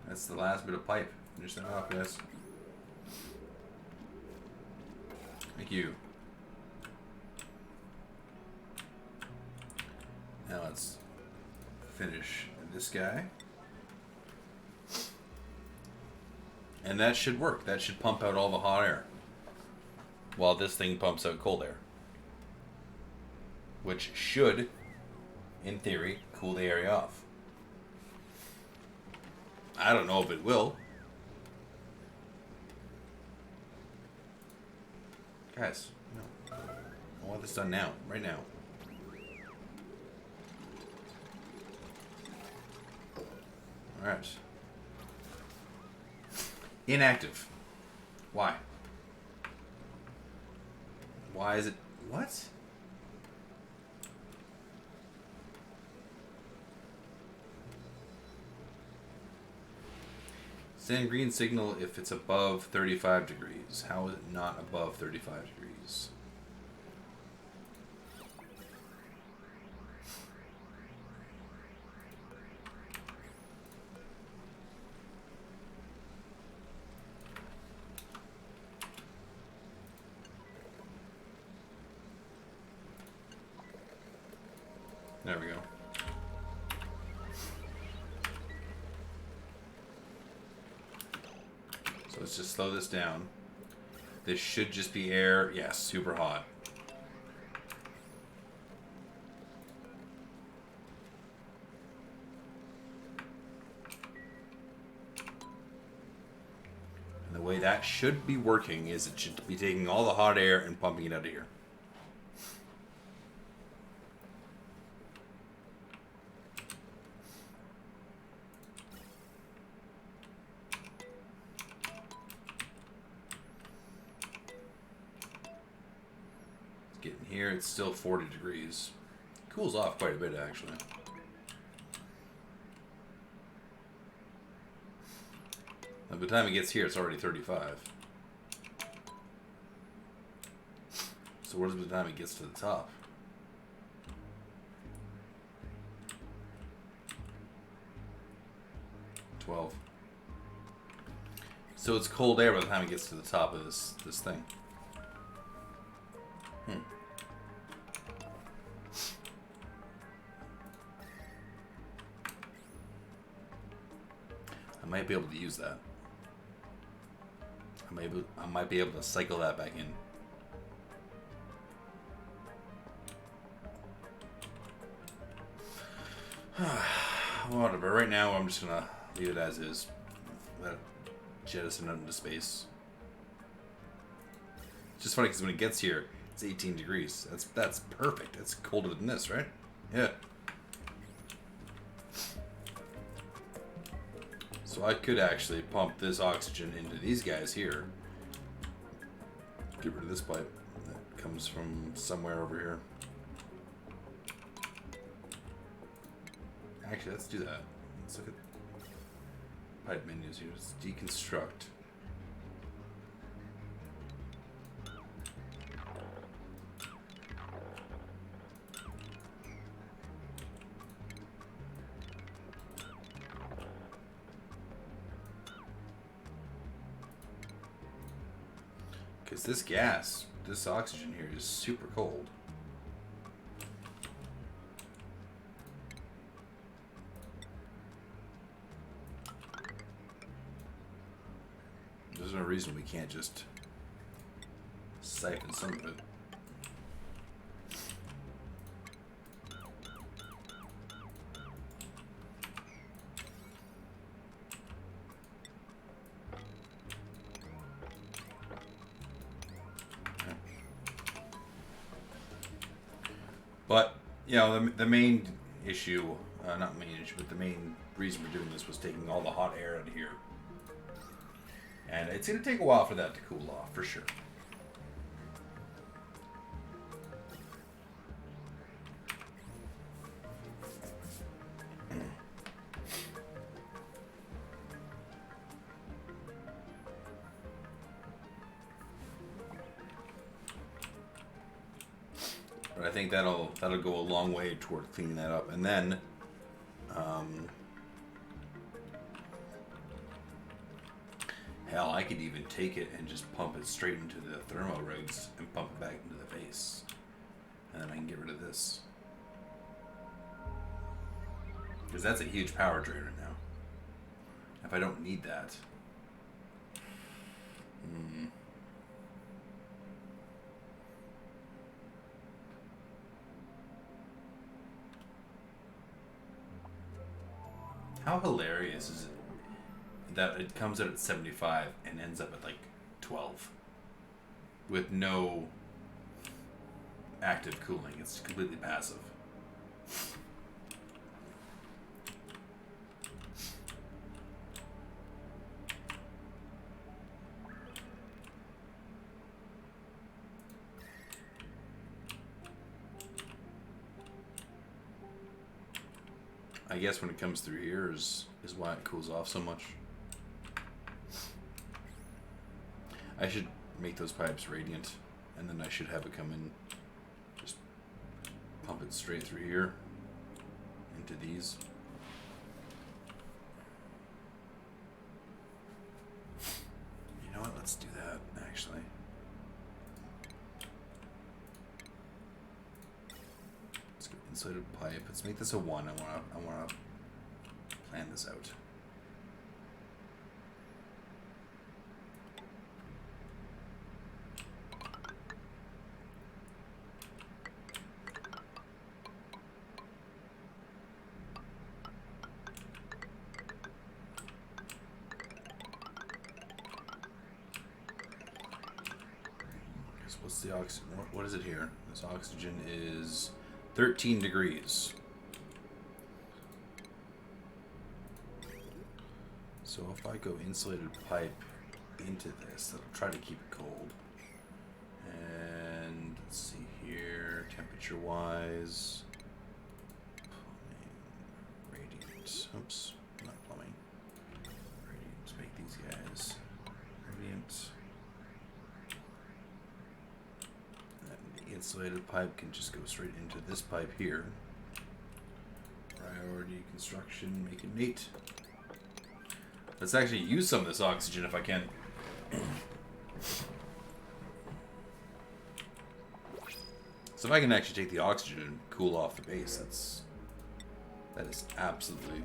That's the last bit of pipe. Finish that off, guys. Thank you. Now let's finish this guy. And that should work. That should pump out all the hot air. While this thing pumps out cold air. Which should, in theory, cool the area off. I don't know if it will. Guys, no. I want this done now. Right now. Alright. Inactive. Why? Why is it... What? Send green signal if it's above 35 degrees. How is it not above 35 degrees? There we go. So let's just slow this down. This should just be air. Yes, super hot. And the way that should be working is it should be taking all the hot air and pumping it out of here. Getting here, it's still 40 degrees. Cools off quite a bit, actually. By the time it gets here, it's already 35. So what is by the time it gets to the top? $12. So it's cold air by the time it gets to the top of this thing. I might be able to use that. I might be able to cycle that back in. Whatever. Right now, I'm just gonna leave it as is. Let it jettison out into space. It's just funny because when it gets here, it's 18 degrees. That's perfect. That's colder than this, right? Yeah. So I could actually pump this oxygen into these guys here. Get rid of this pipe that comes from somewhere over here. Actually, let's do that. Let's look at pipe menus here. Let's deconstruct. Because this gas, this oxygen here is super cold. There's no reason we can't just siphon some of it. But, you know, the main issue, not main issue, but the main reason for doing this was taking all the hot air out of here. And it's going to take a while for that to cool off, for sure. But I think that'll go a long way toward cleaning that up. And then, hell, I could even take it and just pump it straight into the thermo rigs and pump it back into the face. And then I can get rid of this. Because that's a huge power drainer now. If I don't need that. How hilarious is it that it comes out at 75 and ends up at like 12 with no active cooling? It's completely passive. I guess when it comes through here is why it cools off so much. I should make those pipes radiant, and then I should have it come in, just pump it straight through here into these. You know what? Let's do that actually. Let's go insulated pipe. Let's make this a 1. I wanna plan this out. What's the oxygen? What is it here? This oxygen is 13 degrees. So if I go insulated pipe into this, that'll try to keep it cold. And let's see here, temperature wise. Plumbing, radiant. Oops, not plumbing. Radiant. Let's make these guys radiant. Insulated pipe can just go straight into this pipe here. Priority construction, make it neat. Let's actually use some of this oxygen if I can. So if I can actually take the oxygen and cool off the base, that is absolutely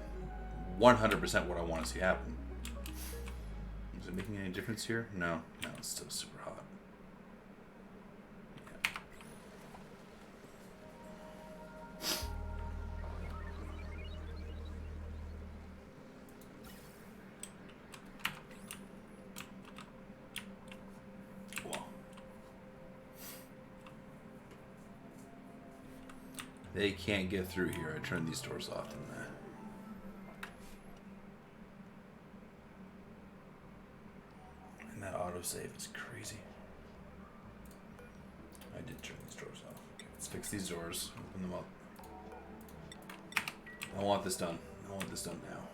100% what I want to see happen. Is it making any difference here? No, it's still super hot. They can't get through here. I turned these doors off, didn't I? And that autosave is crazy. I did turn these doors off. Okay, let's fix these doors. Open them up. I want this done. I want this done now.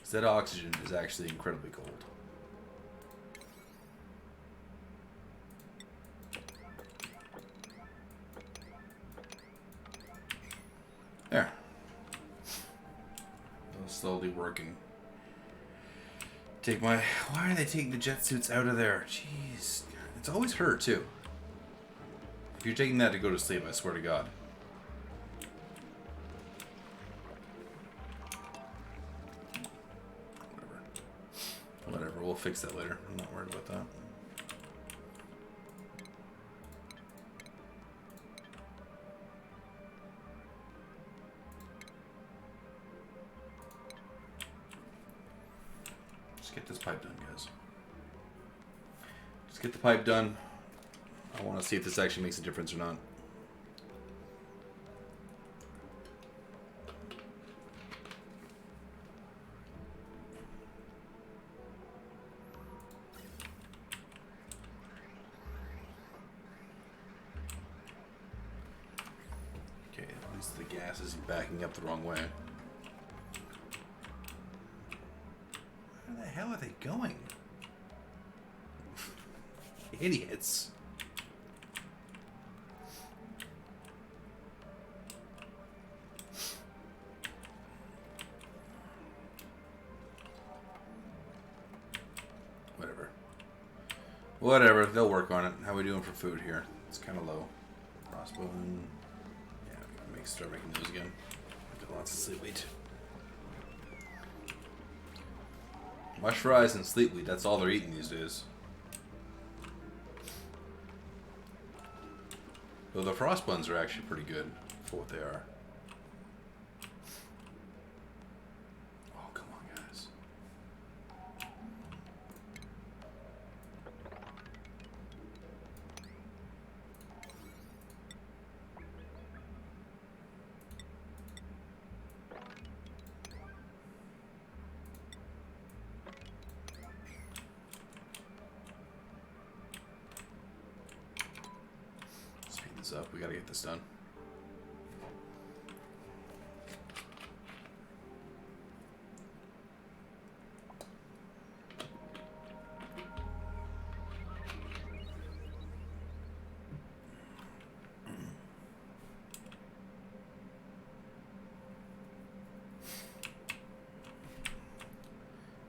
That oxygen is actually incredibly cold. There. Slowly working. Take my... Why are they taking the jet suits out of there? Jeez. It's always her, too. If you're taking that to go to sleep, I swear to God. Whatever. We'll fix that later. I'm not worried about that. Get this pipe done, guys. Let's get the pipe done. I want to see if this actually makes a difference or not. Okay, at least the gas isn't backing up the wrong way. Where the hell are they going? Idiots. Whatever, they'll work on it. How are we doing for food here? It's kind of low. Crossbone. Yeah, we gotta start making those again. Got lots of sleep wheat. Mush fries and sleep wheat, that's all they're eating these days. Though the frost buns are actually pretty good for what they are. Oh, come on, guys. Speed this up. We gotta get this done.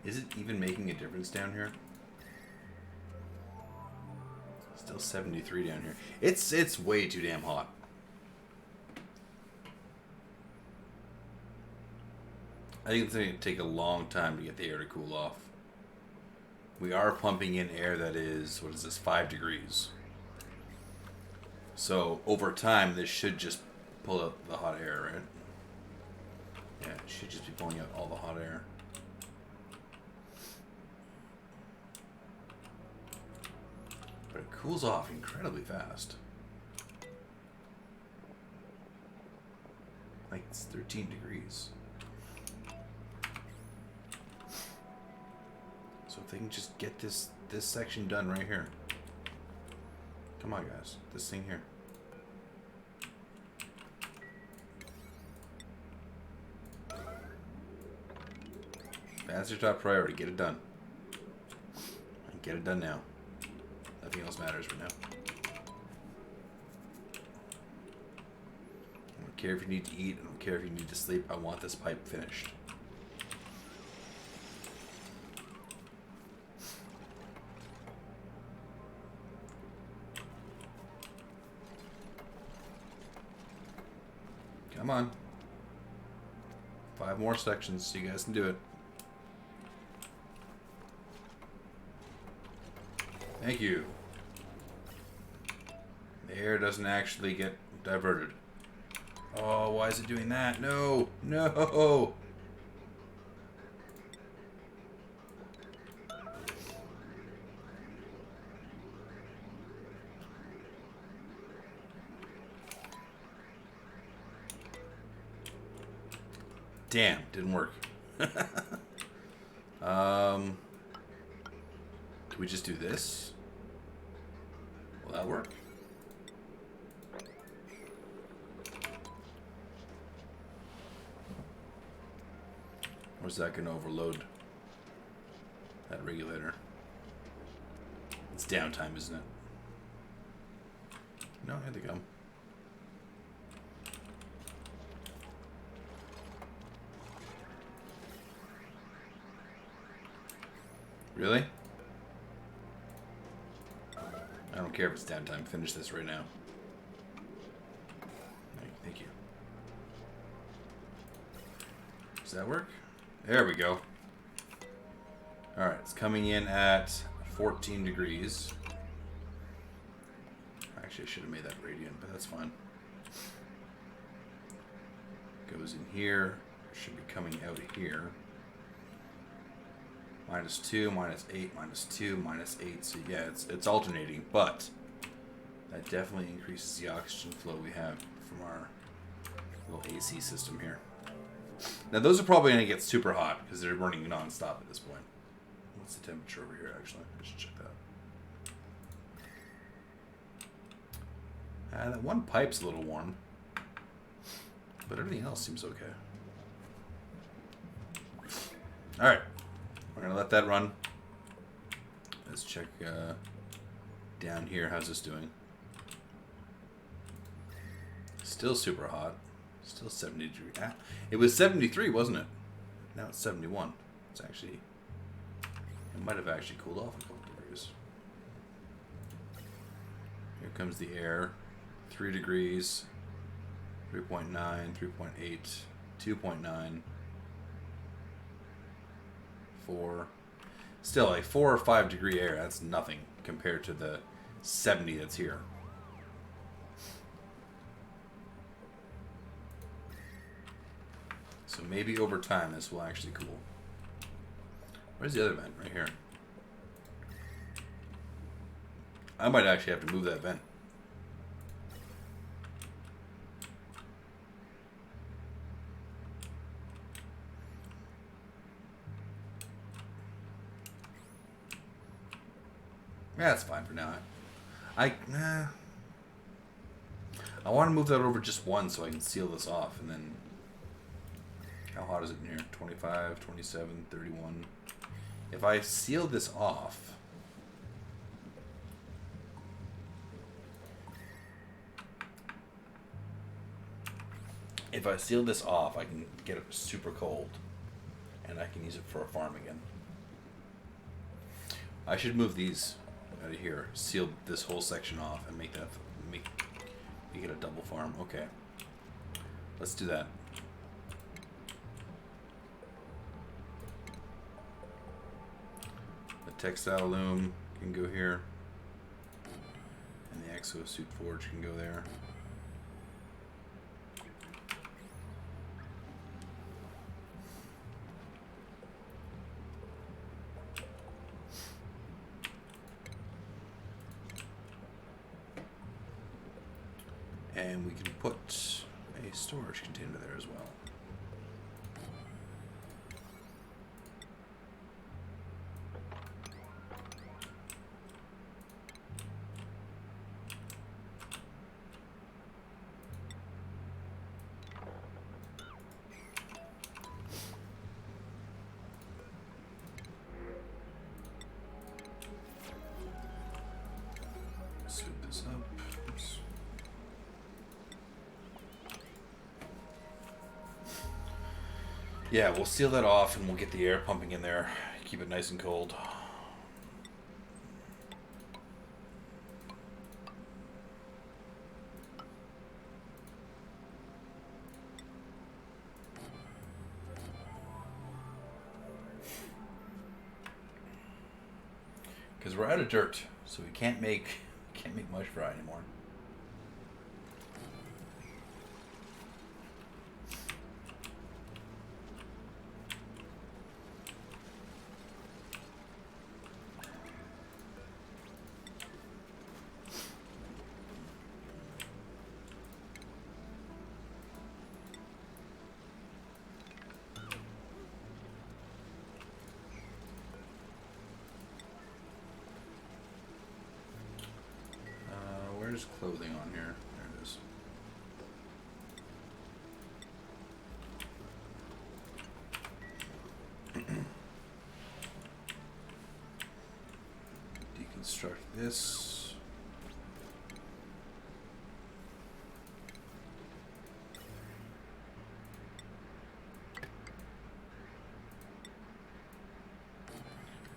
Is it even making a difference down here? Still 73 down here. It's way too damn hot. I think it's going to take a long time to get the air to cool off. We are pumping in air that is, what is this, 5 degrees. So over time, this should just pull out the hot air, right? Yeah, it should just be pulling out all the hot air. But it cools off incredibly fast. Like it's 13 degrees. So if they can just get this section done right here. Come on, guys. This thing here. That's your top priority. Get it done. And get it done now. Nothing else matters right now. I don't care if you need to eat. I don't care if you need to sleep. I want this pipe finished. Come on. 5 more sections so you guys can do it. Thank you. The air doesn't actually get diverted. Oh, why is it doing that? No! No! Damn, didn't work. Can we just do this? Will that work? Or is that going to overload that regulator? It's downtime, isn't it? No, here they come. Really? I don't care if it's downtime. Finish this right now. Thank you. Does that work? There we go. Alright, it's coming in at 14 degrees. Actually, I should have made that radiant, but that's fine. Goes in here. Should be coming out here. -2, -8, -2, -8. So yeah, it's alternating, but that definitely increases the oxygen flow we have from our little AC system here. Now those are probably going to get super hot because they're running non-stop at this point. What's the temperature over here, actually? I should check that. That one pipe's a little warm. But everything else seems okay. Alright. We're going to let that run. Let's check down here. How's this doing? Still super hot. Still 70 degrees. Ah, it was 73, wasn't it? Now it's 71. It's actually... It might have actually cooled off a couple degrees. Here comes the air. 3 degrees. 3.9, 3.8, 2.9, 4. Still, like 4 or 5 degree air, that's nothing compared to the 70 that's here. So maybe over time this will actually cool. Where's the other vent? Right here. I might actually have to move that vent. Yeah, that's fine for now. I want to move that over just one so I can seal this off, and then... How hot is it in here? 25, 27, 31. If I seal this off... If I seal this off, I can get it super cold, and I can use it for a farm again. I should move these out of here, seal this whole section off, and make it a double farm. Okay, let's do that. The textile loom can go here, and the exosuit forge can go there. And we can put a storage container there as well. Scoop this up. Oops. Yeah, we'll seal that off and we'll get the air pumping in there. Keep it nice and cold. Because we're out of dirt, so we can't make mush fry anymore. Where's clothing on here? There it is. Deconstruct this.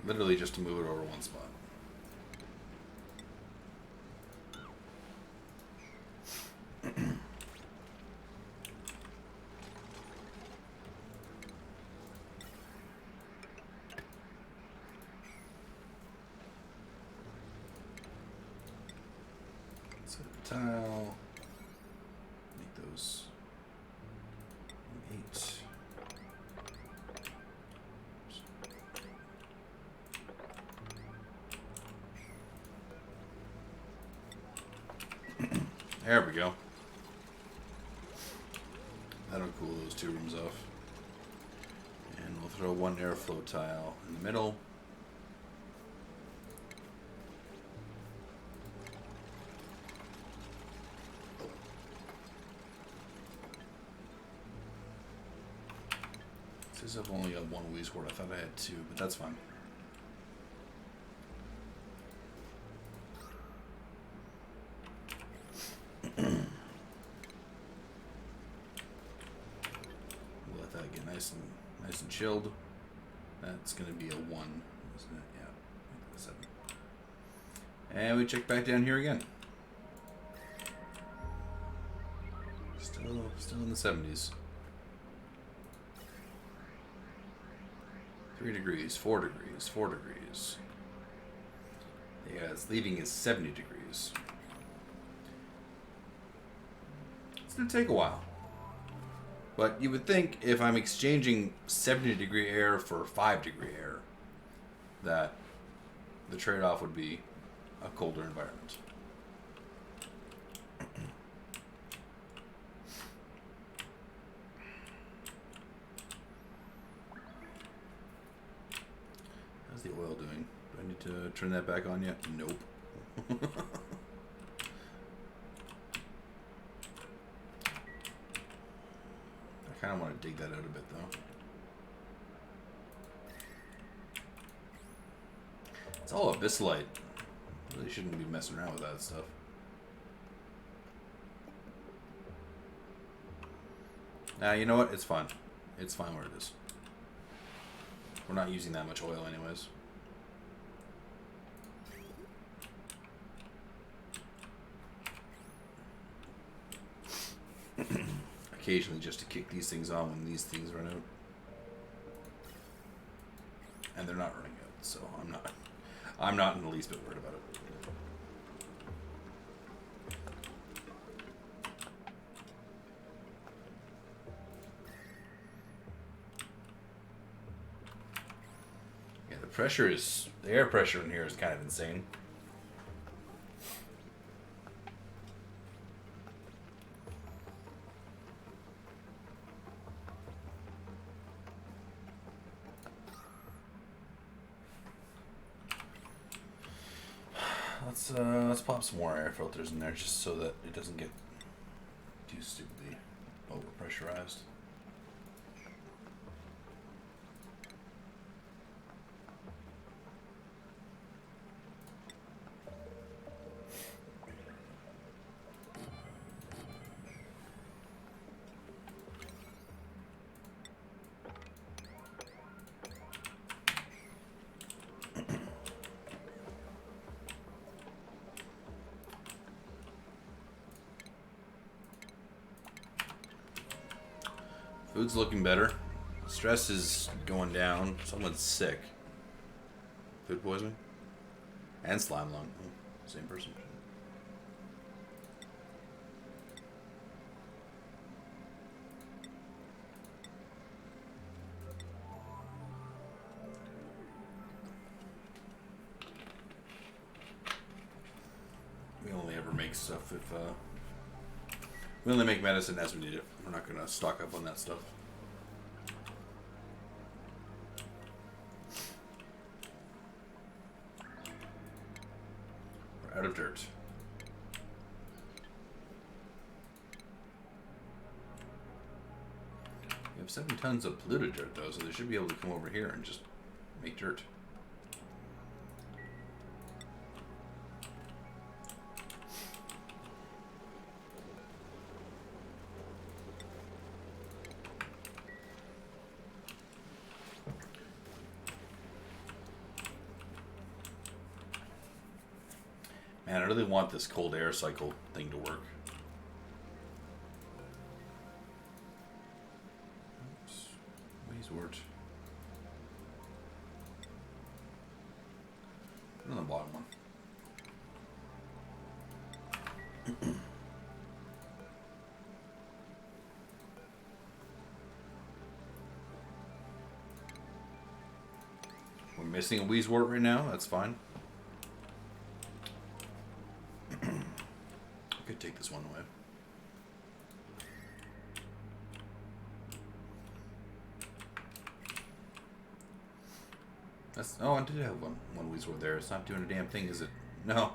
Literally just to move it over one spot. Tile. Make those 8. There we go. That'll cool those 2 rooms off. And we'll throw 1 airflow tile in the middle. Says I've only got 1 wheeze ward. I thought I had 2, but that's fine. Let that get nice and chilled. That's gonna be a 1, isn't it? Yeah, 7. And we check back down here again. Still in the 70s. 3 degrees, 4 degrees, 4 degrees. Yeah, it's leaving is 70 degrees. It's gonna take a while. But you would think if I'm exchanging 70-degree air for 5-degree air, that the trade-off would be a colder environment. How's the oil doing? Do I need to turn that back on yet? Nope. I kind of want to dig that out a bit, though. It's all abyssalite. Really shouldn't be messing around with that stuff. Nah, you know what? It's fine. It's fine where it is. We're not using that much oil anyways. Occasionally just to kick these things on when these things run out. And they're not running out, so I'm not in the least bit worried about it. Yeah, the air pressure in here is kind of insane. Let's pop some more air filters in there just so that it doesn't get too stupidly overpressurized. Food's looking better. Stress is going down. Someone's sick. Food poisoning? And slime lung. Oh, same person. We only ever make stuff if we only make medicine as we need it. We're not gonna stock up on that stuff. We're out of dirt. We have 7 tons of polluted dirt though, so they should be able to come over here and just make dirt. Man, I really want this cold air cycle thing to work. Oops. Ways worked. Put it on the bottom one. We're missing a Wheezewort right now. That's fine. take this one away. Oh, I did have one Wheeze Ward there. It's not doing a damn thing, is it? No.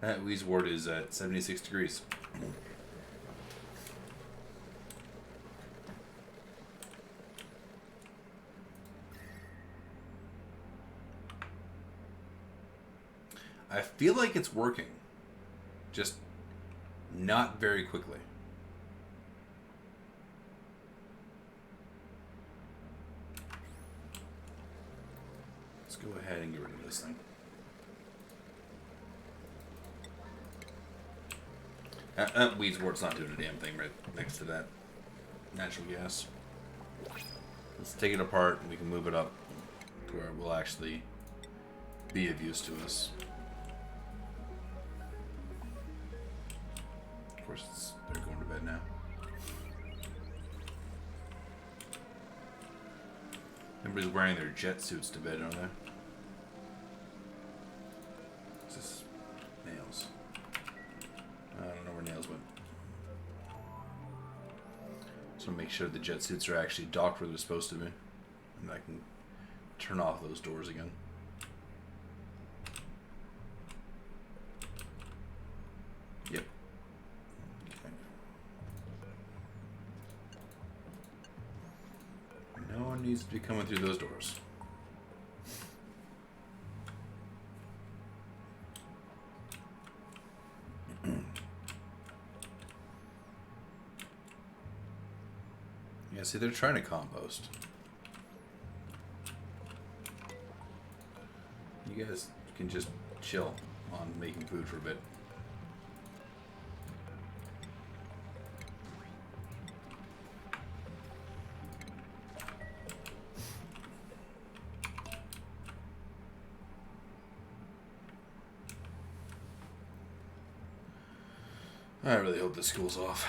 That Wheeze Ward is at 76 degrees. I feel like it's working. Just not very quickly. Let's go ahead and get rid of this thing. That Weeds Ward's not doing a damn thing right next to that natural gas. Let's take it apart and we can move it up to where it will actually be of use to us. Of course, they're going to bed now. Everybody's wearing their jet suits to bed, aren't they? What's this? Nails. I don't know where nails went. Just want to make sure the jet suits are actually docked where they're supposed to be. And I can turn off those doors again. Yep. Okay. No one needs to be coming through those doors. Yeah, see, they're trying to compost. You guys can just chill on making food for a bit. I really hope this cools off.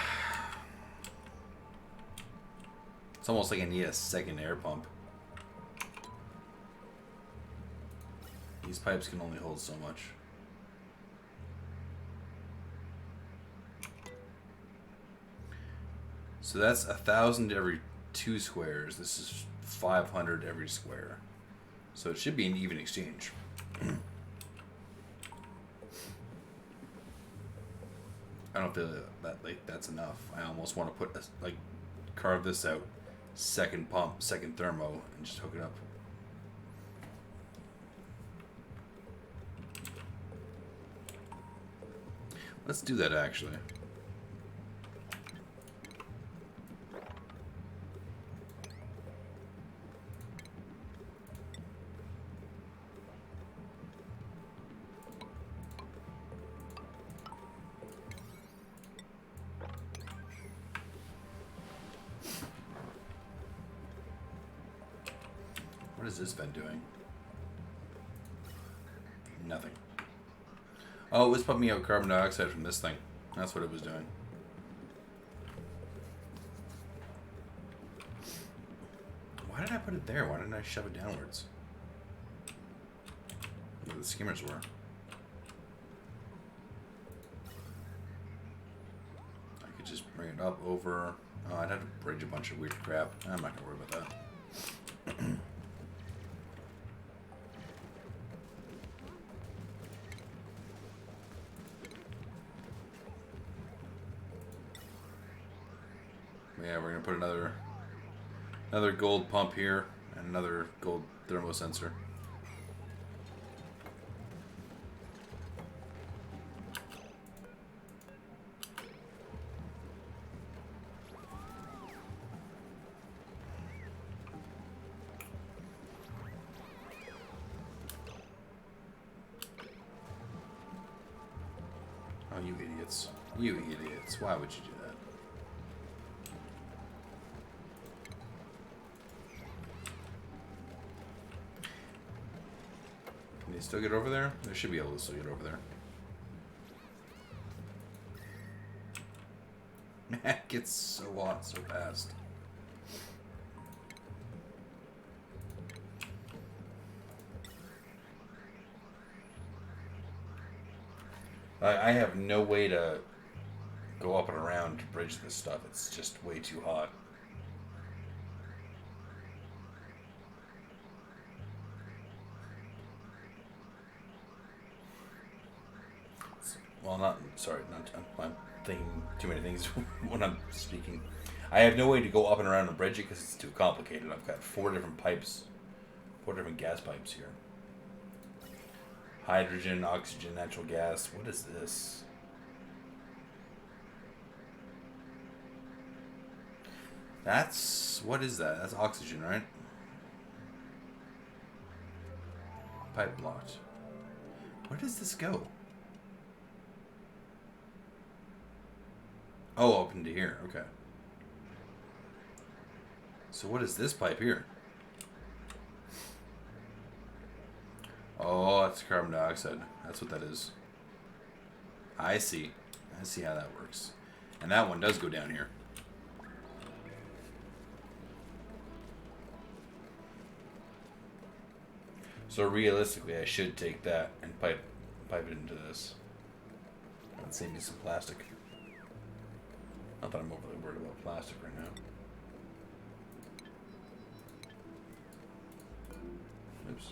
It's almost like I need a second air pump. These pipes can only hold so much. So that's 1,000 every 2 squares. This is 500 every square. So it should be an even exchange. I don't feel that like that's enough. I almost want to put like carve this out, second pump, second thermo, and just hook it up. Let's do that actually. What has this been doing? Nothing. Oh, it was pumping out carbon dioxide from this thing. That's what it was doing. Why did I put it there? Why didn't I shove it downwards? Where the skimmers were. I could just bring it up over. Oh, I'd have to bridge a bunch of weird crap. I'm not gonna worry about that. Yeah, we're gonna put another gold pump here and another gold thermosensor. Oh, you idiots. You idiots. Why would you do that? Can they still get over there? They should be able to still get over there. It gets so hot so fast. I have no way to go up and around to bridge this stuff. It's just way too hot. Well, not sorry. Not I'm thinking too many things when I'm speaking. I have no way to go up and around and bridge it because it's too complicated. I've got 4 different pipes, 4 different gas pipes here. Hydrogen, oxygen, natural gas. What is this? What is that? That's oxygen, right? Pipe blocked. Where does this go? Oh, up into here. Okay. So what is this pipe here? Oh, that's carbon dioxide. That's what that is. I see. I see how that works. And that one does go down here. So realistically, I should take that and pipe it into this. That'd save me some plastic. Not that I'm overly worried about plastic right now. Oops.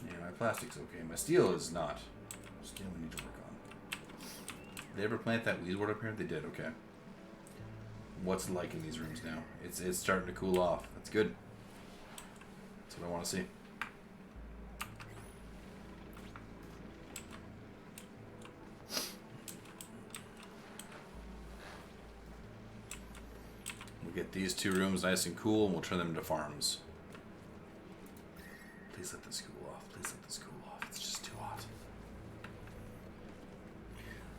Yeah, my plastic's okay. My steel is not. Steel we need to work on. Did they ever plant that weed wort up here? They did, okay. What's it like in these rooms now? It's starting to cool off. That's good. That's what I want to see. We'll get these 2 rooms nice and cool, and we'll turn them into farms. Please let this cool off. Please let this cool off. It's just too hot.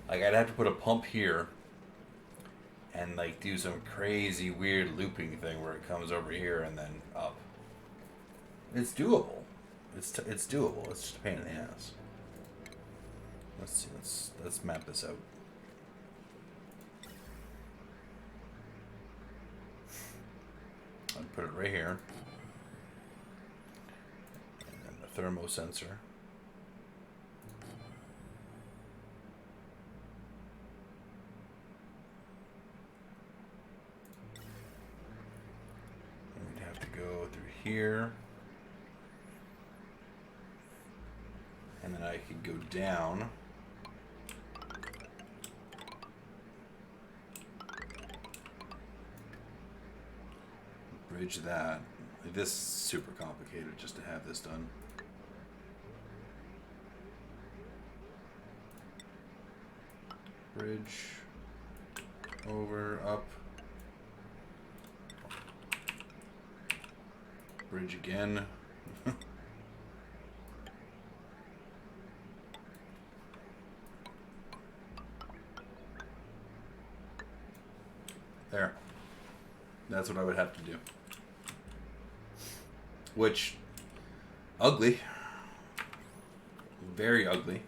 Like, I'd have to put a pump here and like do some crazy weird looping thing where it comes over here and then up. It's doable. It's doable. It's just a pain in the ass. Let's see. Let's map this out. I'll put it right here. And then the thermo sensor. Go through here, and then I could go down, bridge that. Like, this is super complicated just to have this done. Bridge over, up. Bridge again. There. That's what I would have to do. Which, ugly. Very ugly.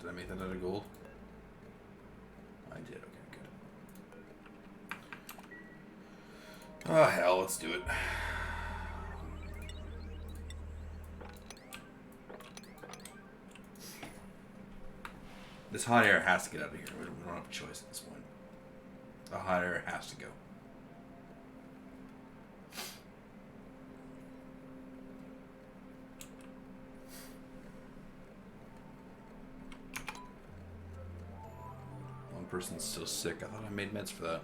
Did I make that out of gold? I did, okay, good. Oh, hell, let's do it. This hot air has to get out of here. We don't have a choice at this point. The hot air has to go. Person's still sick. I thought I made meds for that.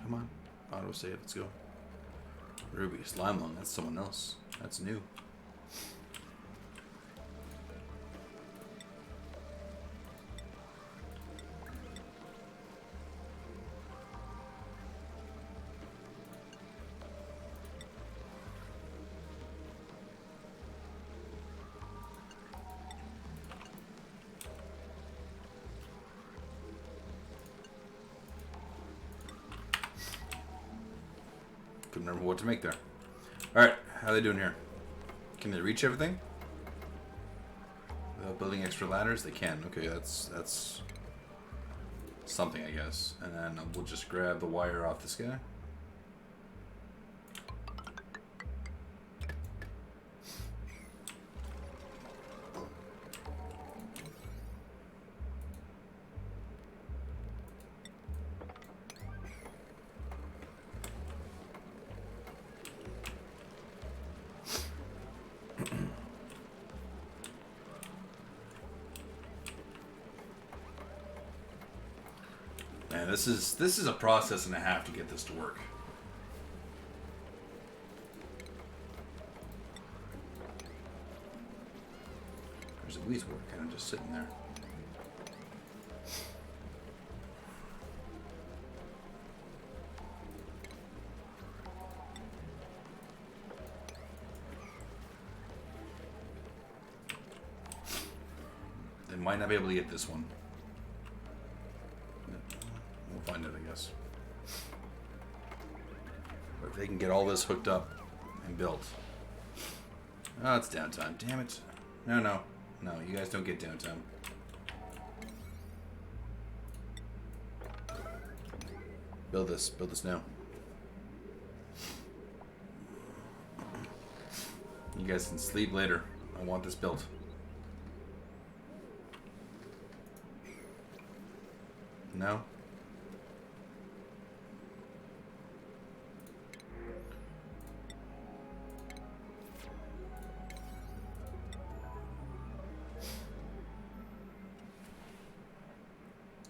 Come on. Auto save. Let's go. Ruby. Slime lung. That's someone else. That's new. Couldn't remember what to make there. Alright, how are they doing here? Can they reach everything? Without building extra ladders? They can. Okay, that's something, I guess. And then we'll just grab the wire off this guy. Man, this is a process and a half to get this to work. There's at least work kind of just sitting there. They might not be able to get this one. We'll find it, I guess. But if they can get all this hooked up and built. Oh, it's downtime. Damn it. No, no. No, you guys don't get downtime. Build this. Build this now. You guys can sleep later. I want this built. No?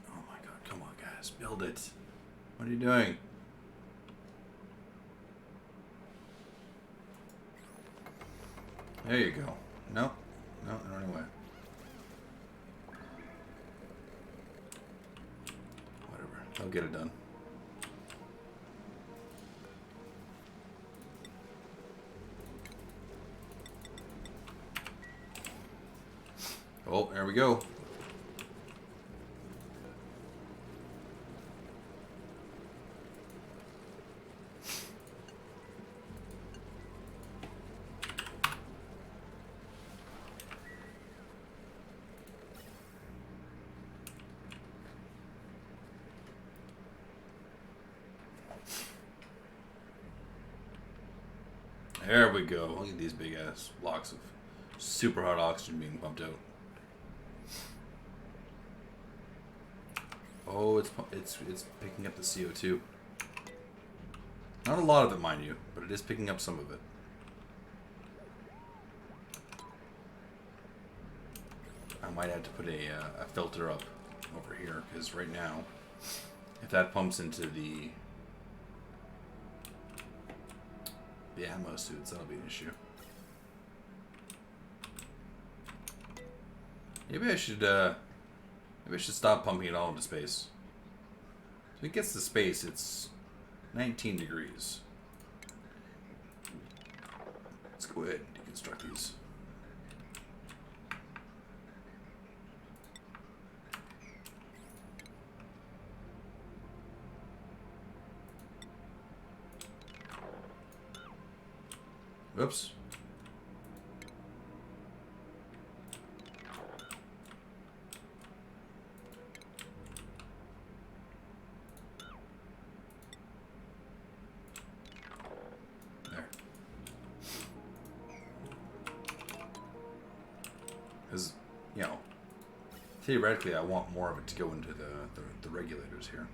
Oh my god, come on guys, build it. What are you doing? There you go. No, no, they're running away. Whatever, I'll get it done. Oh, there we go. There we go. Look at these big ass blocks of super hot oxygen being pumped out. Oh, it's picking up the CO2. Not a lot of it, mind you, but it is picking up some of it. I might have to put a filter up over here, because right now, if that pumps into the ammo suits, that'll be an issue. Maybe I should stop pumping it all into space. So if it gets to space, it's 19 degrees. Let's go ahead and deconstruct these. Whoops. There. Because, you know, theoretically I want more of it to go into the regulators here.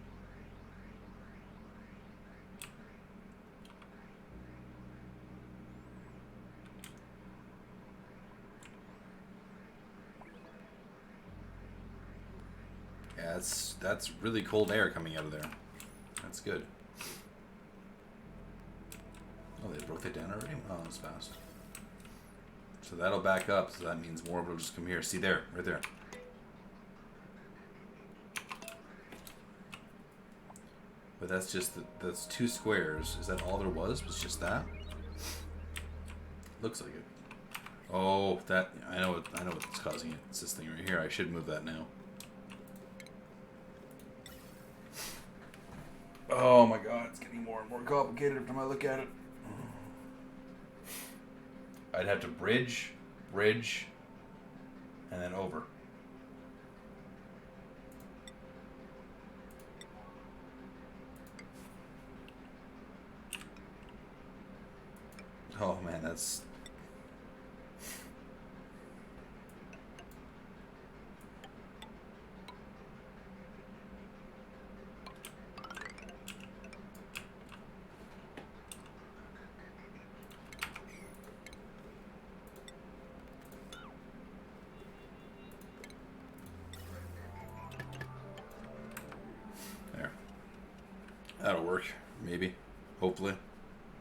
Yeah, that's really cold air coming out of there. That's good. Oh, they broke that down already? Oh, that's fast. So that'll back up, so that means more of it will just come here. See there, right there. But that's just, that's 2 squares. Is that all there was? Was just that? Looks like it. Oh, that, I know what's causing it. It's this thing right here. I should move that now. Oh my god, it's getting more and more complicated every time I look at it. I'd have to bridge, and then over. That's... There. That'll work. Maybe. Hopefully.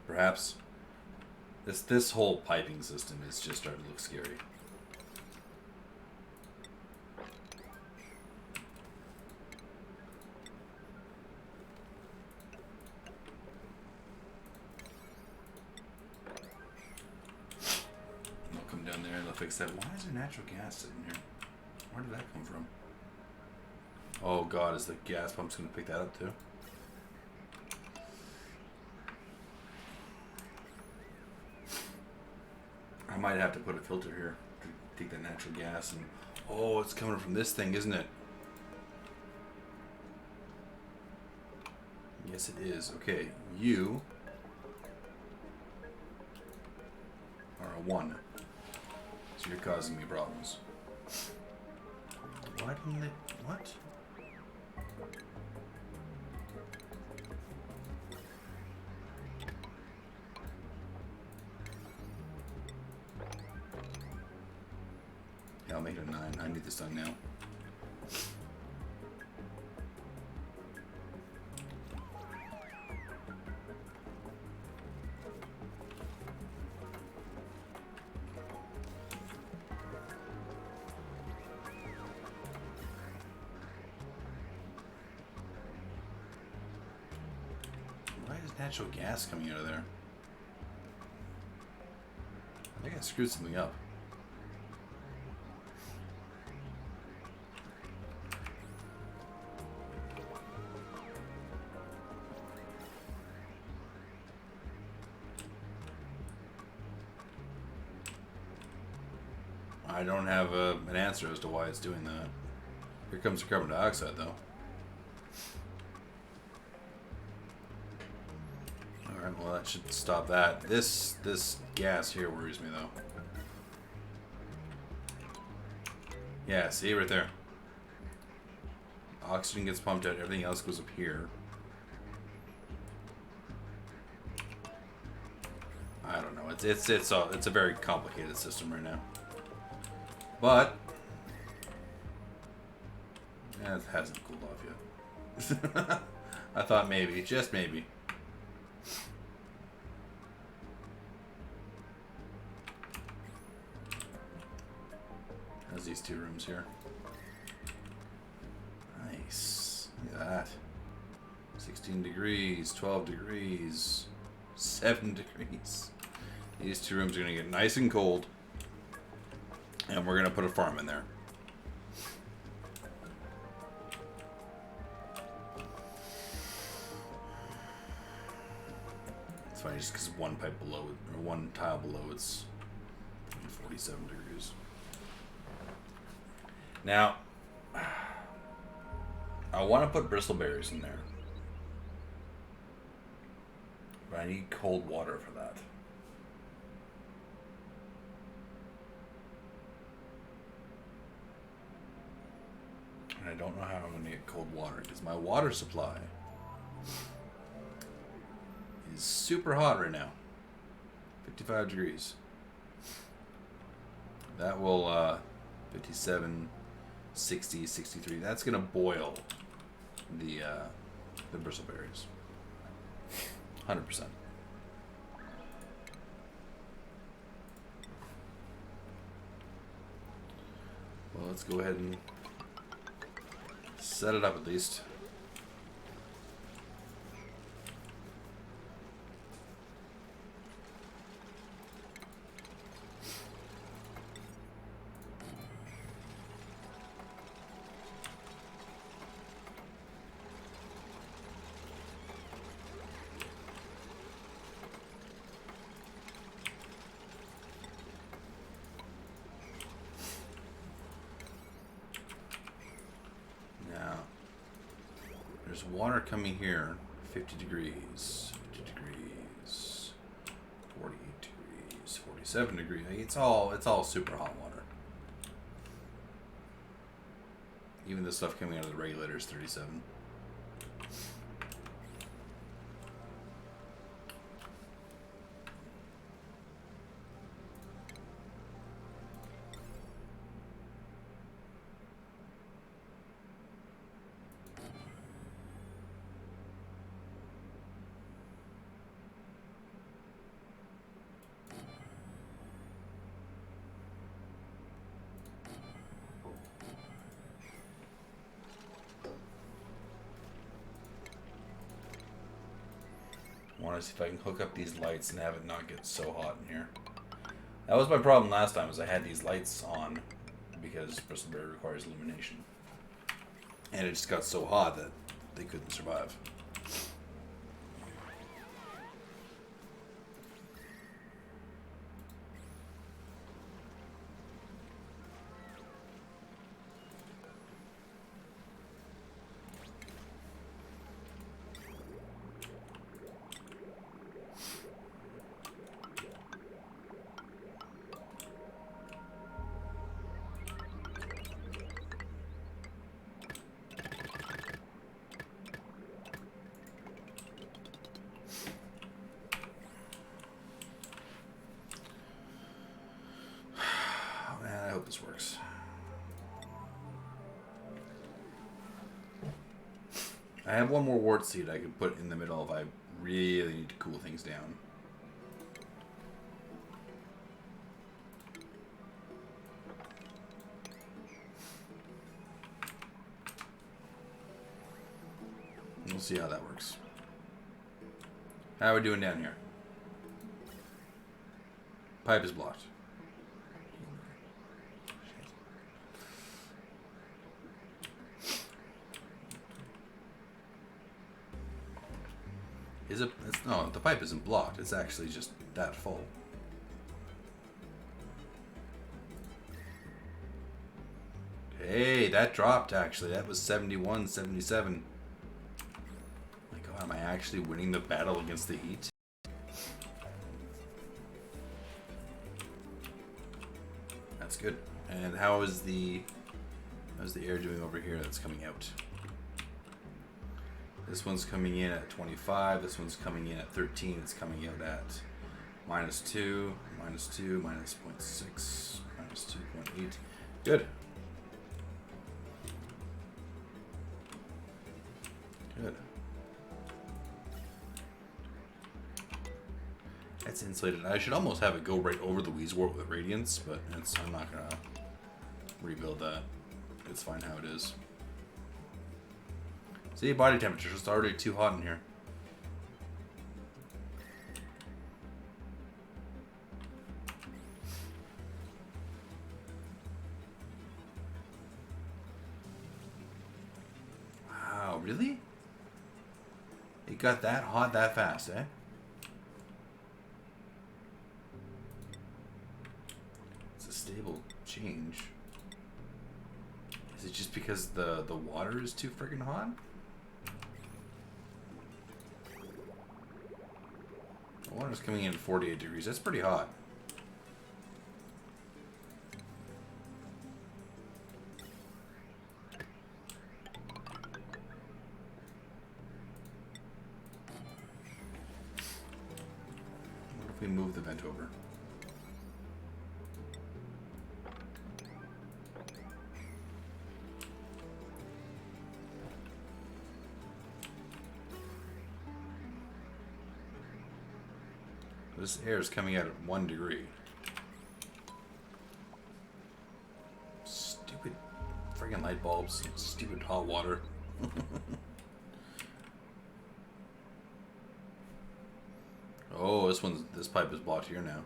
Perhaps. This whole piping system is just starting to look scary. They'll come down there and they'll fix that. Why is there natural gas sitting here? Where did that come from? Oh god, is the gas pump's gonna pick that up too? I might have to put a filter here to take that natural gas and... Oh, it's coming from this thing, isn't it? Yes, it is. Okay, you are a 1. So you're causing me problems. Why didn't it... What? Yeah, I'll make it a 9. I need this done now. Why is natural gas coming out of there? I think I screwed something up. I don't have an answer as to why it's doing that. Here comes the carbon dioxide, though. Alright, well that should stop that. This gas here worries me, though. Yeah, see right there. Oxygen gets pumped out, everything else goes up here. I don't know. It's a very complicated system right now. But yeah, it hasn't cooled off yet. I thought maybe, just maybe. There's these 2 rooms here. Nice. Look at that. 16 degrees, 12 degrees, 7 degrees. These 2 rooms are going to get nice and cold. And we're going to put a farm in there. It's funny just because one pipe below it, or one tile below it's 47 degrees. Now, I want to put bristleberries in there. But I need cold water for that. And I don't know how I'm going to get cold water because my water supply is super hot right now. 55 degrees. That will 57, 60, 63. That's going to boil the bristleberries. 100%. Well, let's go ahead and set it up at least. There's water coming here, 50 degrees, 50 degrees, 48 degrees, 37 degrees. It's all super hot water. Even the stuff coming out of the regulator is 37. I want to see if I can hook up these lights and have it not get so hot in here. That was my problem last time, was I had these lights on because Bristleberry requires illumination. And it just got so hot that they couldn't survive. I hope this works. I have one more wart seed I could put in the middle if I really need to cool things down. We'll see how that works. How are we doing down here? Pipe is blocked. Is it? No, the pipe isn't blocked. It's actually just that full. Hey, that dropped actually. That was 71, 77. My God, am I actually winning the battle against the heat? That's good. And how's the air doing over here that's coming out? This one's coming in at 25. This one's coming in at 13. It's coming out at -2, -2, -0.6, -2.8. Good. Good. That's insulated. I should almost have it go right over the Weezewort with Radiance, but I'm not gonna rebuild that. It's fine how it is. See, body temperature is already too hot in here. Wow, really? It got that hot that fast, eh? It's a stable change. Is it just because the water is too freaking hot? The water's coming in at 48 degrees. That's pretty hot. What if we move the vent over? This air is coming out at 1 degree. Stupid friggin' light bulbs. Stupid hot water. Oh, this pipe is blocked here now.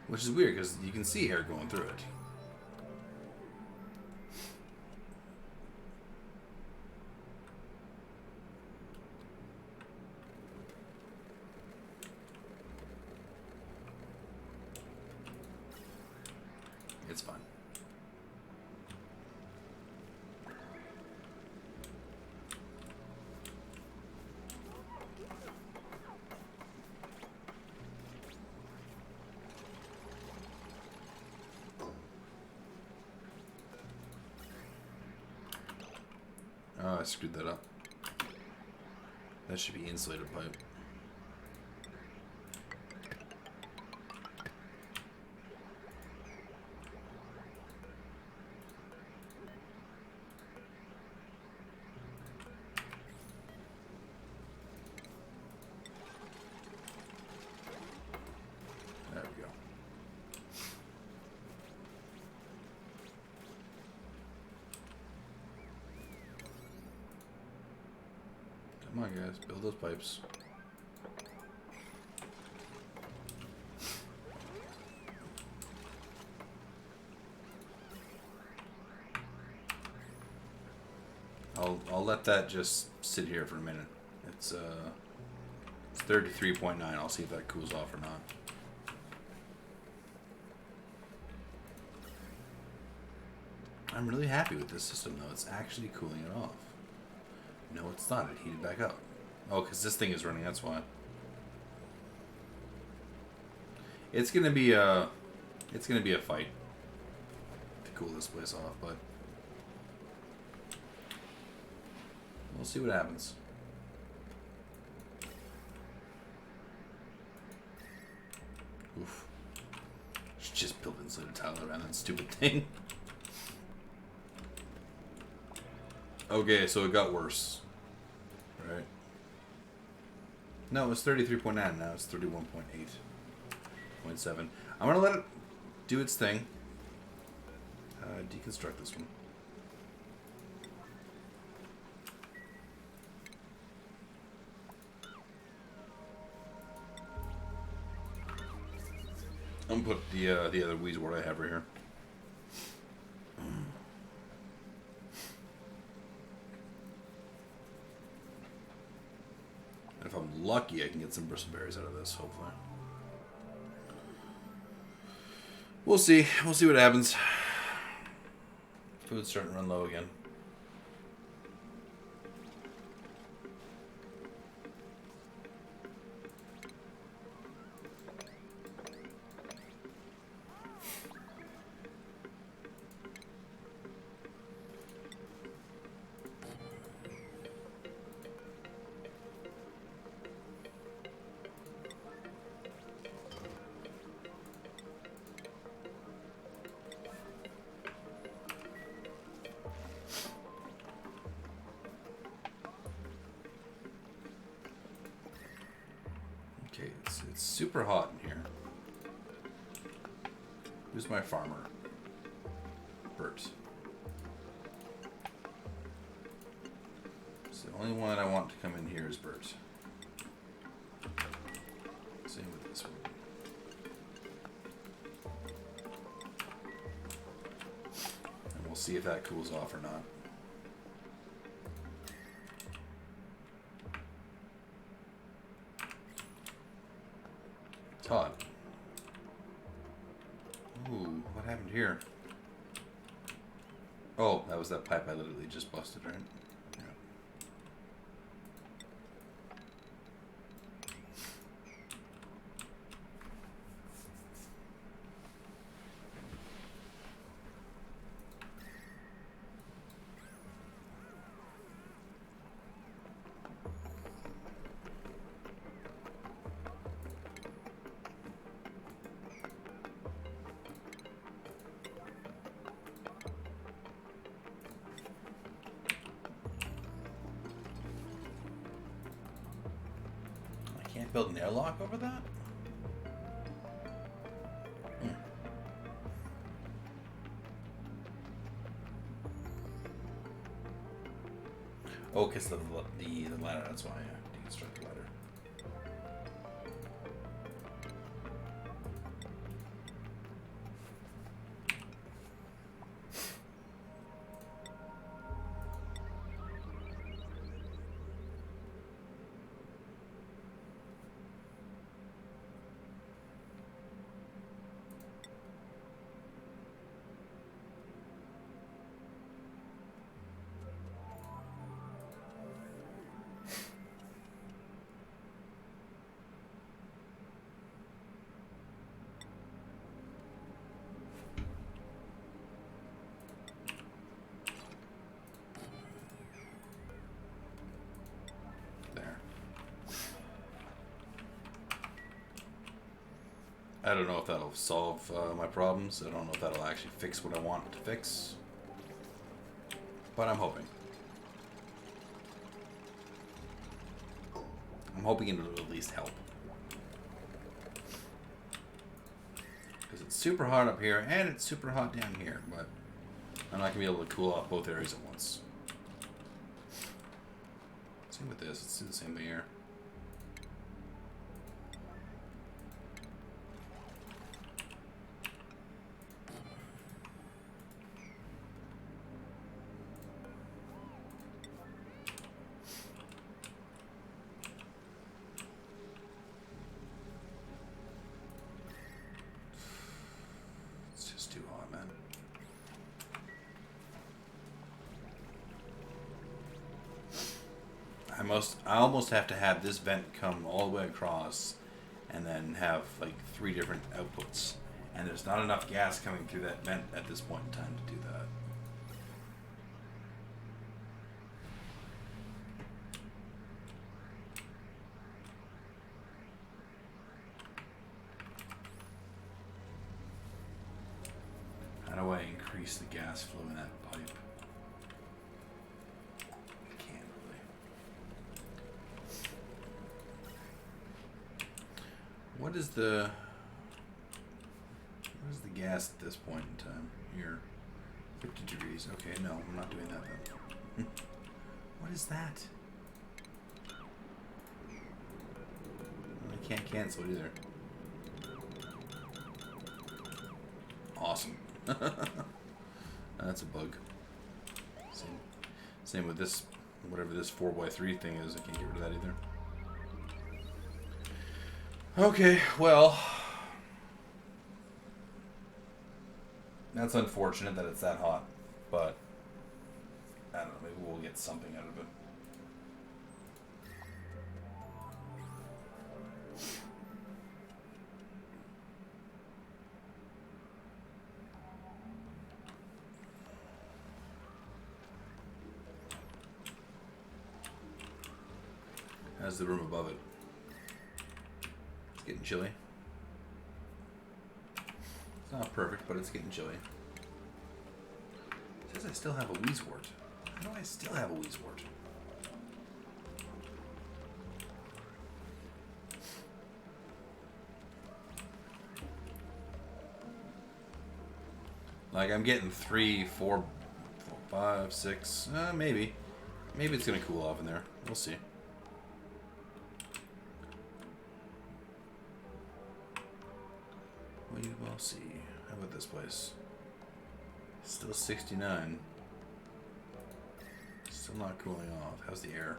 Which is weird because you can see air going through it. It's fun. Oh, I screwed that up. That should be insulated pipe. There we go. Come on, guys. Build those pipes. I'll let that just sit here for a minute. It's 33.9. I'll see if that cools off or not. I'm really happy with this system though. It's actually cooling it off. No, it's not. It heated back up. Oh, because this thing is running. That's why. It's gonna be a fight to cool this place off, but we'll see what happens. Oof. Should just build insulated tile around that stupid thing. Okay, so it got worse. Right? No, it was 33.9. Now it's 31.8.7. I'm going to let it do its thing. Deconstruct this one. I'm going to put the other Weezwort I have right here. If I'm lucky, I can get some bristleberries out of this, hopefully. We'll see. We'll see what happens. Food's starting to run low again. Okay, it's super hot in here. Who's my farmer? Bert. So the only one I want to come in here is Bert. Same with this one. And we'll see if that cools off or not. It's hot. Ooh, what happened here? Oh, that was that pipe I literally just busted, right? Yeah. Can't build an airlock over that? Oh, because the ladder, that's why I deconstruct the ladder. I don't know if that'll solve my problems. I don't know if that'll actually fix what I want it to fix. But I'm hoping. I'm hoping it'll at least help. Because it's super hot up here, and it's super hot down here, but I'm not going to be able to cool off both areas at once. Same with this. Let's do the same thing here. It's just too hot, man. I almost have to have this vent come all the way across and then have like 3 different outputs. And there's not enough gas coming through that vent at this point in time to do that. How do I increase the gas flow in that pipe? I can't really. What is the gas at this point in time? Here. 50 degrees. Okay, no, I'm not doing that then. What is that? I can't cancel it either. Awesome. That's a bug. Same with this, whatever this 4x3 thing is. I can't get rid of that either. Okay, well, that's unfortunate that it's that hot, but I don't know, maybe we'll get something out of it. How's the room above it? It's getting chilly. It's not perfect, but it's getting chilly. It says I still have a wheezewort. How do I still have a wheezewort? Like, I'm getting 3, 4, 5, 6, maybe. Maybe it's gonna cool off in there. We'll see. We will see. How about this place? Still 69. Still not cooling off. How's the air?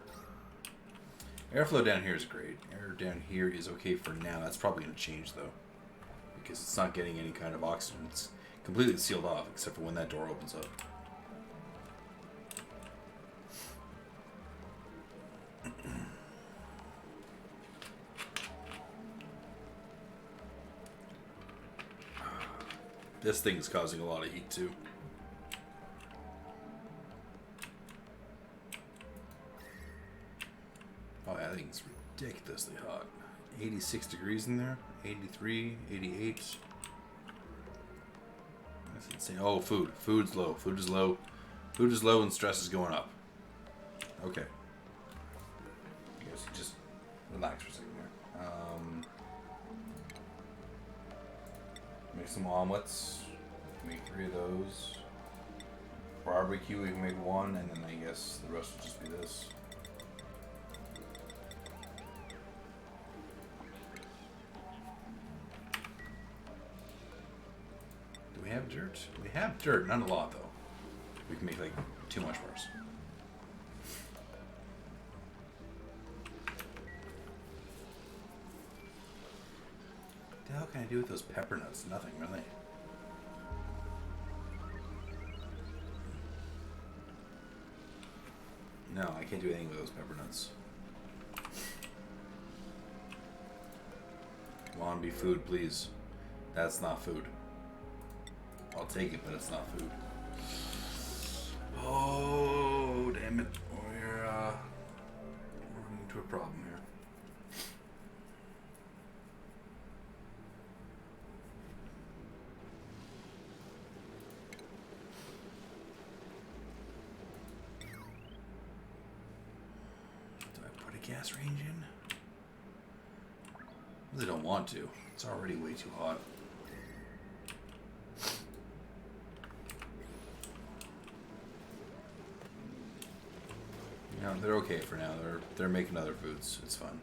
Airflow down here is great. Air down here is okay for now. That's probably going to change though, because it's not getting any kind of oxygen. It's completely sealed off except for when that door opens up. This thing is causing a lot of heat too. Oh yeah, that thing's ridiculously hot. 86 degrees in there. 83, 88. That's insane. Oh, food. Food's low. Food is low. Food is low and stress is going up. Okay. I guess just relax for a second here. Make some omelets. Make 3 of those. Barbecue, we can make 1, and then I guess the rest will just be this. Do we have dirt? We have dirt, not a lot though. We can make like too much worse. What the hell can I do with those pepper nuts? Nothing really. No, I can't do anything with those pepper nuts. Want to be food, please. That's not food. I'll take it, but it's not food. Oh, damn it. We're running into a problem here. gas range in? I really don't want to. It's already way too hot. You know, they're okay for now. They're making other foods. It's fun.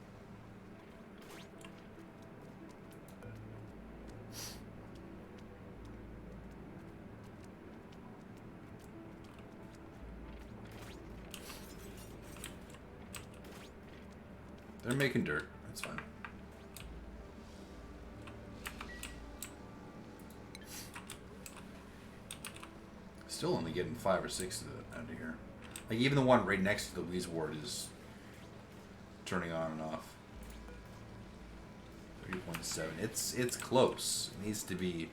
They're making dirt. That's fine. Still only getting 5 or 6 out of here. Like, even the one right next to the Louise ward is turning on and off. 30.7. It's close. It needs to be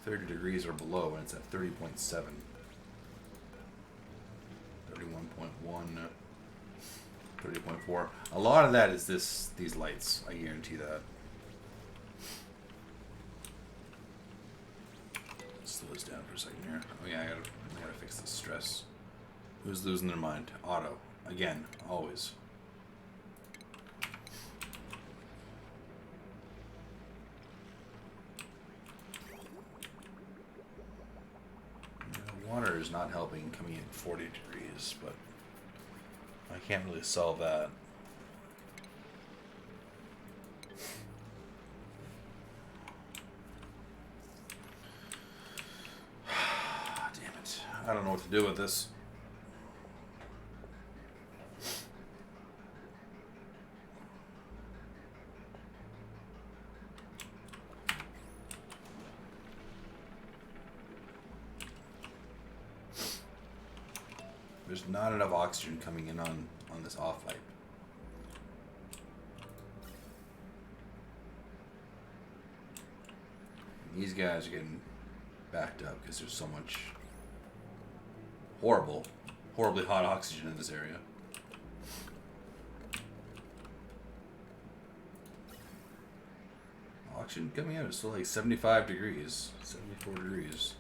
30 degrees or below, and it's at 30.7. 31.1. 30.4. A lot of that is these lights. I guarantee that. Slow this down for a second here. Oh yeah, I gotta fix the stress. Who's losing their mind? Auto. Again, always. The water is not helping coming in 40 degrees, but I can't really solve that. Damn it. I don't know what to do with this. There's not enough oxygen coming in on this off pipe. These guys are getting backed up because there's so much horribly hot oxygen in this area. Oxygen coming out is still like 75 degrees, 74 degrees.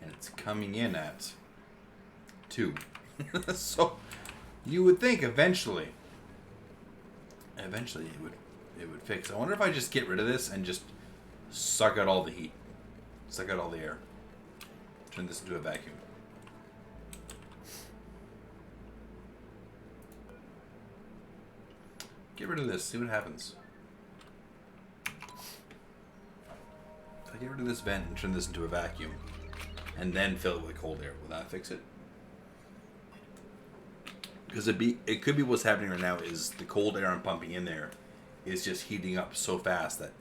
And it's coming in at 2. So you would think eventually it would fix. I wonder if I just get rid of this and just suck out all the heat. Suck out all the air. Turn this into a vacuum. Get rid of this, see what happens. If I get rid of this vent and turn this into a vacuum and then fill it with cold air, will that fix it? Because it could be what's happening right now is the cold air I'm pumping in there is just heating up so fast that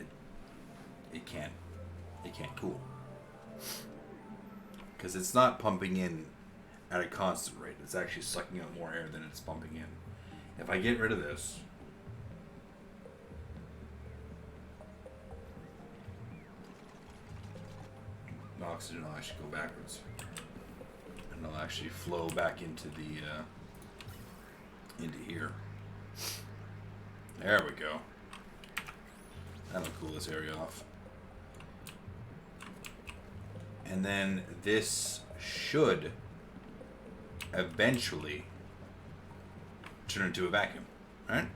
it can't cool. Because it's not pumping in at a constant rate. It's actually sucking out more air than it's pumping in. If I get rid of this, the oxygen will actually go backwards. And it'll actually flow back into into here. There we go. That'll cool this area off. And then this should eventually turn into a vacuum, right?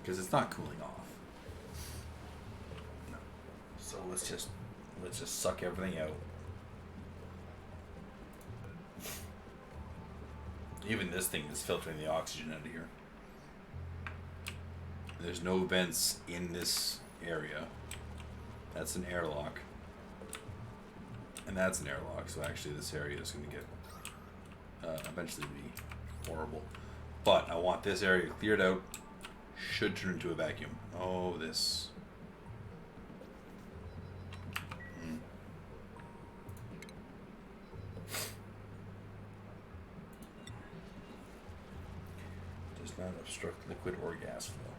Because it's not cooling off. No. So let's just suck everything out. Even this thing is filtering the oxygen out of here. There's no vents in this area. That's an airlock. And that's an airlock, so actually this area is going to get eventually be horrible. But I want this area cleared out. Should turn into a vacuum. Oh, this. Does not obstruct liquid or gas flow.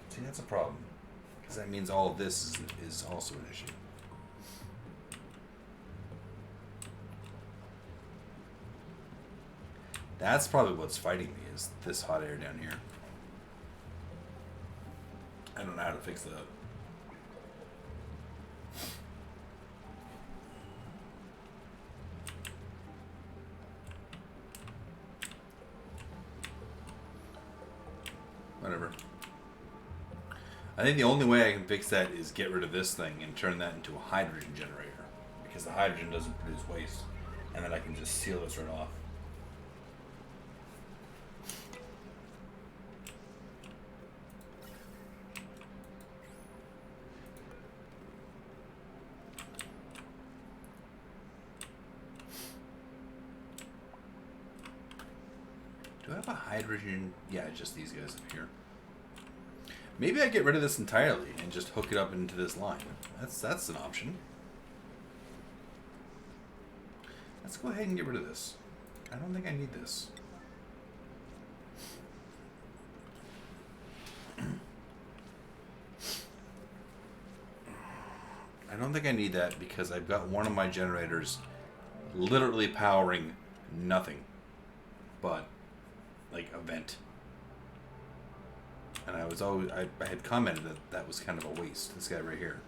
See, that's a problem. Because that means all of this is also an issue. That's probably what's fighting me, is this hot air down here. I don't know how to fix that. Whatever. I think the only way I can fix that is get rid of this thing and turn that into a hydrogen generator. Because the hydrogen doesn't produce waste. And then I can just seal this right off. Do I have a hydrogen? Yeah, just these guys up here. Maybe I get rid of this entirely and just hook it up into this line. That's an option. Let's go ahead and get rid of this. I don't think I need this. I don't think I need that because I've got one of my generators literally powering nothing but like a vent. And I was always I had commented that that was kind of a waste. This guy right here.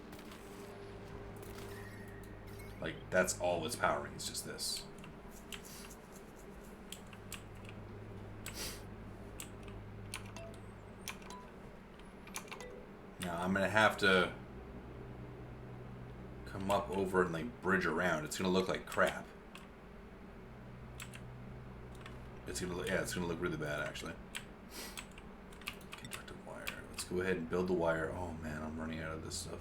Like that's all it's powering. It's just this. Now I'm gonna have to come up over and like bridge around. It's gonna look like crap. It's gonna look, yeah, it's gonna look really bad actually. Conductive wire. Let's go ahead and build the wire. Oh man, I'm running out of this stuff.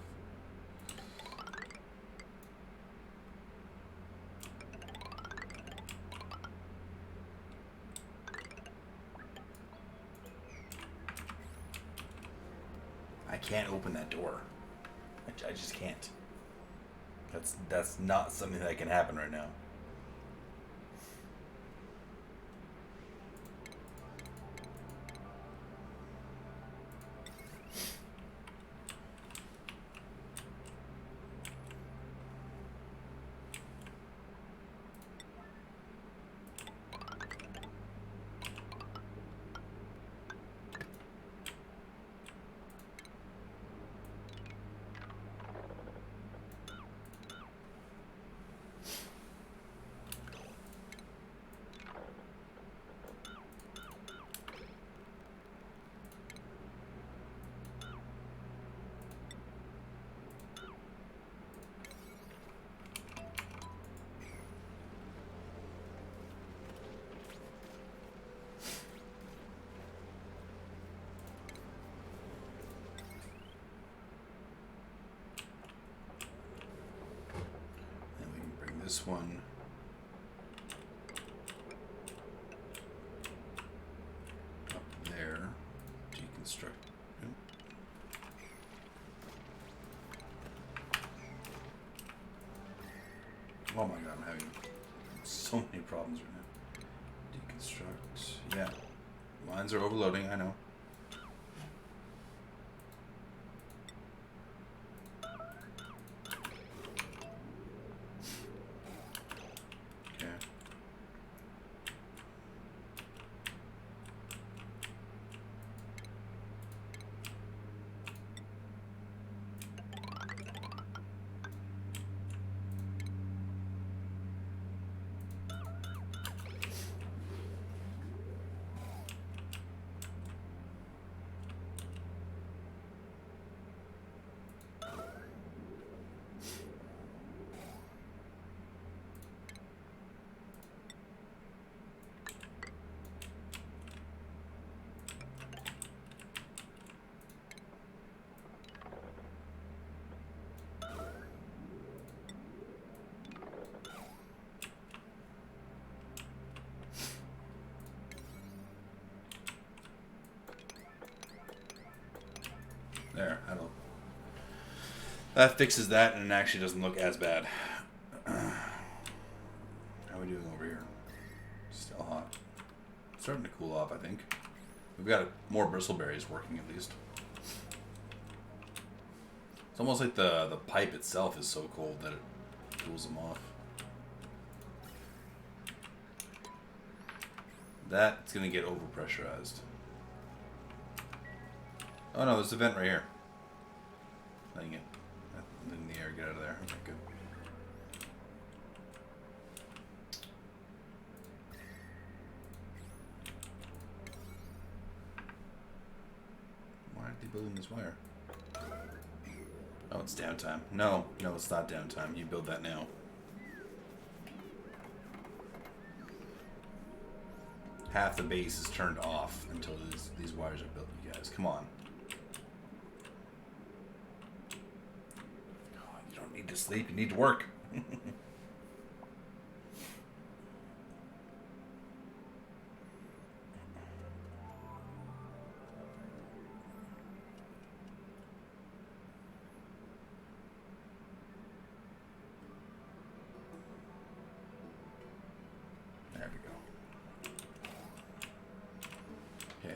I can't open that door. I just can't. That's not something that can happen right now. This one up there, deconstruct. Oh my god, I'm having so many problems right now. Deconstruct. Yeah, lines are overloading, I know. There, that fixes that, and it actually doesn't look as bad. How are we doing over here? Still hot. Starting to cool off, I think. We've got more bristleberries working at least. It's almost like the pipe itself is so cold that it cools them off. That's gonna get overpressurized. Oh no, there's a vent right here. letting the air get out of there. Okay, good. Why aren't they building this wire? Oh, it's downtime. No, it's not downtime. You build that now. Half the base is turned off until these wires are built, you guys. Come on. Oh, you don't need to sleep. You need to work.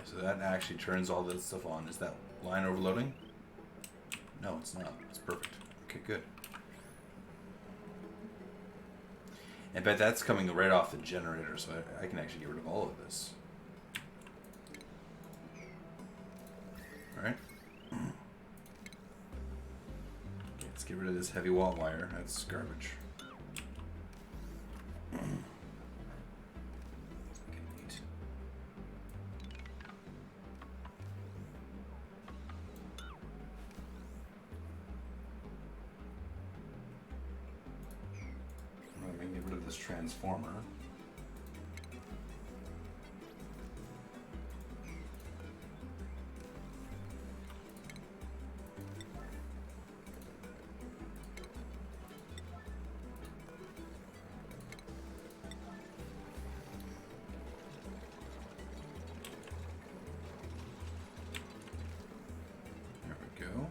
So that actually turns all this stuff on. Is that line overloading? No, it's not. It's perfect. Okay, good. I bet that's coming right off the generator, so I can actually get rid of all of this. Alright. Let's get rid of this heavy watt wire. That's garbage. Transformer. There we go.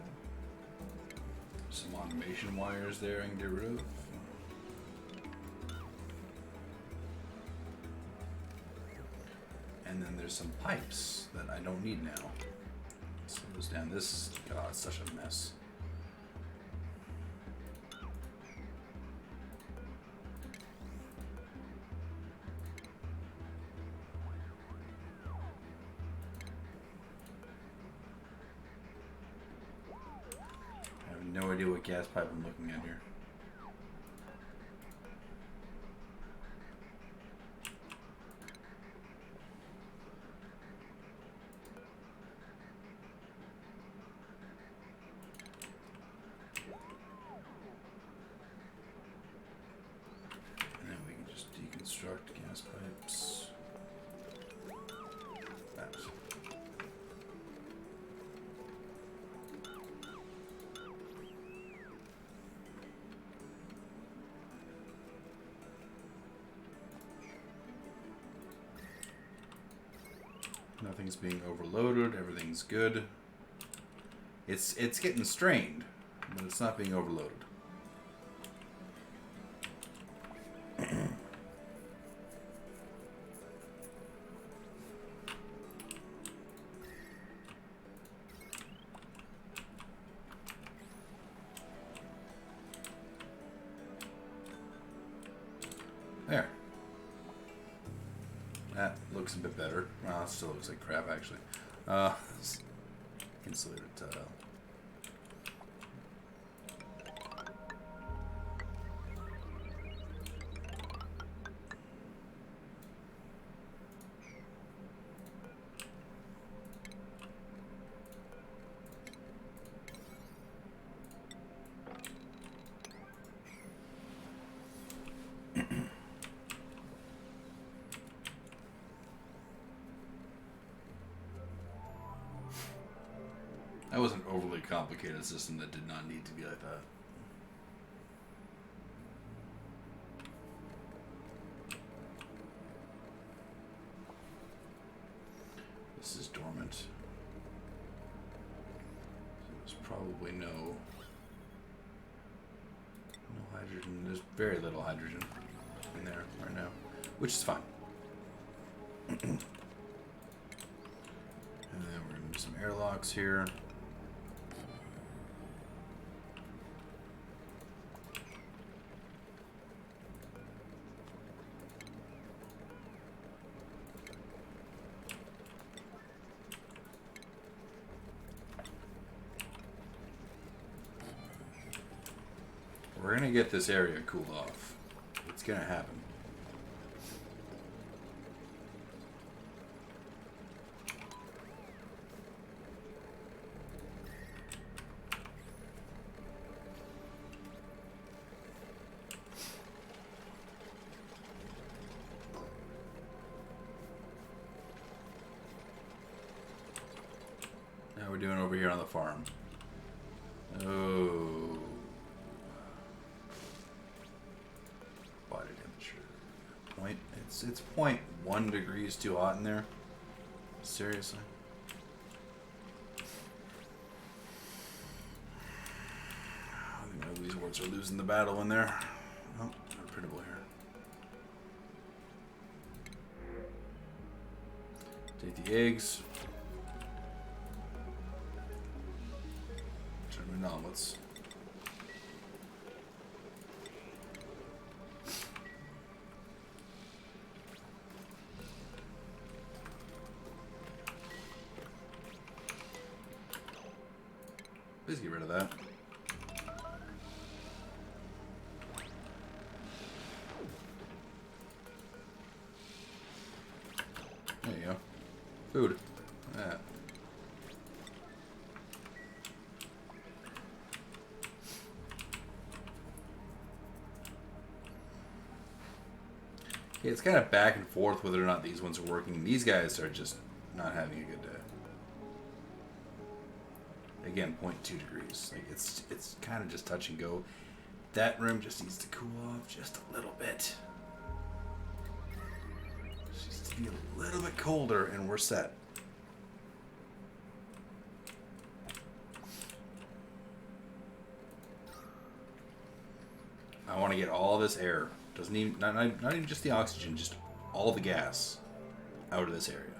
Some automation wires there I can get rid of. And then there's some pipes that I don't need now. Slow this down. This is, God, it's such a mess. I have no idea what gas pipe I'm looking at here. Gas pipes. That. Nothing's being overloaded. Everything's good. It's getting strained, but it's not being overloaded. There. That looks a bit better. Well, it still looks like crap, actually. Insulated tile. That was an overly complicated system that did not need to be like that. This is dormant. So there's probably no hydrogen. There's very little hydrogen in there right now, which is fine. And then we're going to do some airlocks here. We're gonna get this area cooled off. It's gonna happen. How are we doing over here on the farm? Oh. Body temperature. It's 0.1 degrees too hot in there. Seriously. I think these words are losing the battle in there. Oh, not printable here. Take the eggs. Turn omelets. Please get rid of that. There you go. Food. That. Okay, it's kind of back and forth whether or not these ones are working. These guys are just not having a good day. Again, 0.2 degrees. Like it's kind of just touch and go. That room just needs to cool off just a little bit. Just needs to be a little bit colder, and we're set. I want to get all this air. Doesn't even not even just the oxygen, just all the gas out of this area.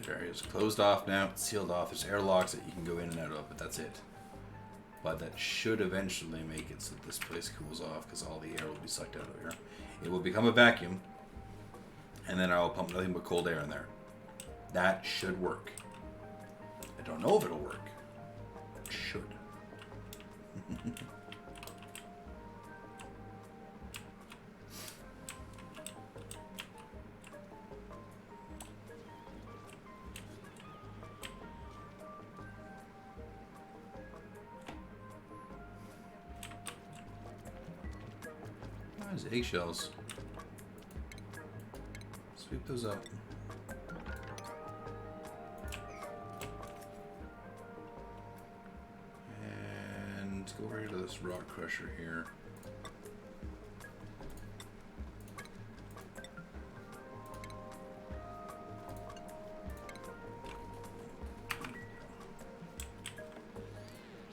Area is closed off now. It's sealed off. There's airlocks that you can go in and out of, but that's it. But that should eventually make it so that this place cools off because all the air will be sucked out of here. It will become a vacuum, and then I'll pump nothing but cold air in there. That should work. I don't know if it'll work. It should. There's eggshells. Sweep those up. And go over here to this rock crusher here.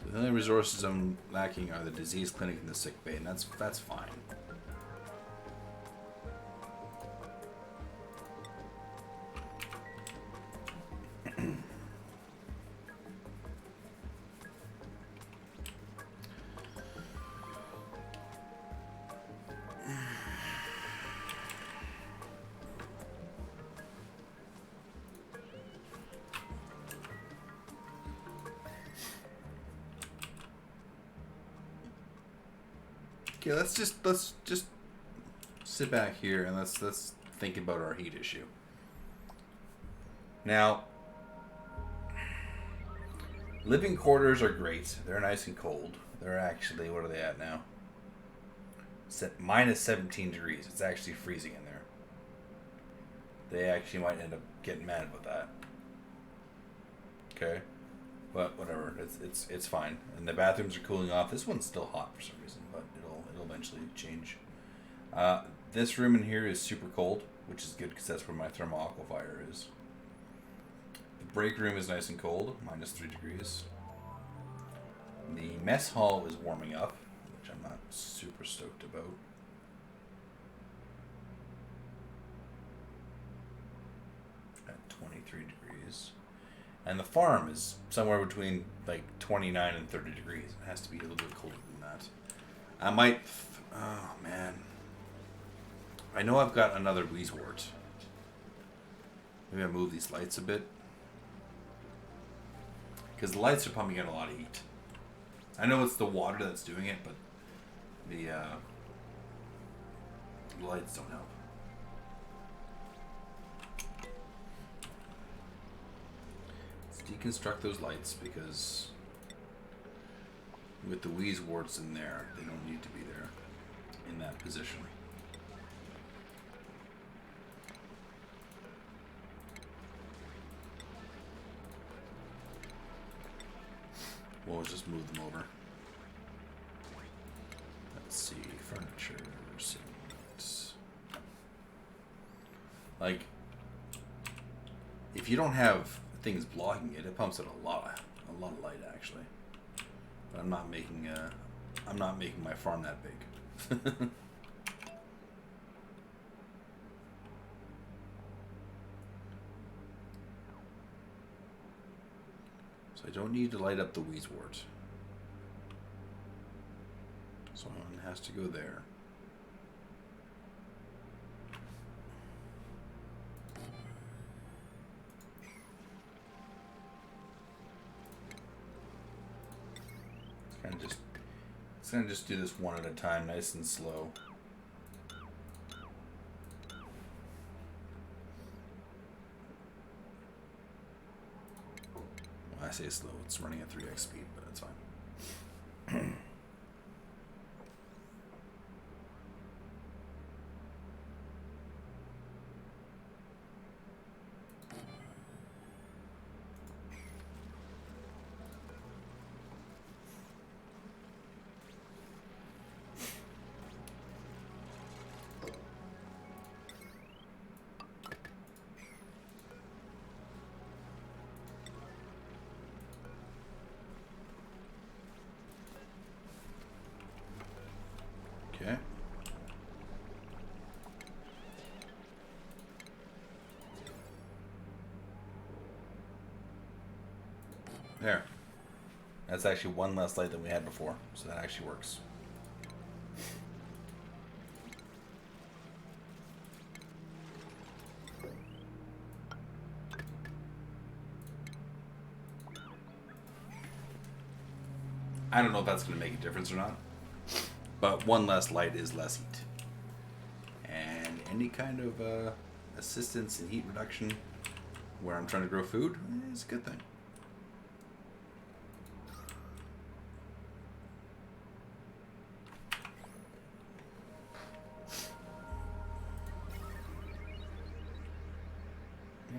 So the only resources I'm lacking are the disease clinic and the sick bay, and that's fine. Okay, let's just sit back here and let's think about our heat issue. Now, living quarters are great. They're nice and cold. They're actually, what are they at now? Minus 17 degrees. It's actually freezing in there. They actually might end up getting mad about that. Okay, but whatever. It's fine. And the bathrooms are cooling off. This one's still hot for some reason, but it'll eventually change. This room in here is super cold, which is good because that's where my thermal aquifer is. The break room is nice and cold, minus 3 degrees. The mess hall is warming up, which I'm not super stoked about. At 23 degrees. And the farm is somewhere between like 29 and 30 degrees. It has to be a little bit colder than that. I might... Oh, man. I know I've got another wheezewort. Maybe I move these lights a bit. Because the lights are pumping out a lot of heat. I know it's the water that's doing it, but the lights don't help. Let's deconstruct those lights because with the wheezeworts in there, they don't need to be there in that position. We'll just move them over. Let's see, furniture, seats. Like, if you don't have things blocking it, it pumps out a lot of light actually. But I'm not making my farm that big. I don't need to light up the wheezewort. So one has to go there. It's gonna just do this one at a time, nice and slow. I say slow, it's running at 3x speed, but it's fine. Okay. There. That's actually one less light than we had before, so that actually works. I don't know if that's going to make a difference or not. But one less light is less heat. And any kind of assistance in heat reduction where I'm trying to grow food is a good thing.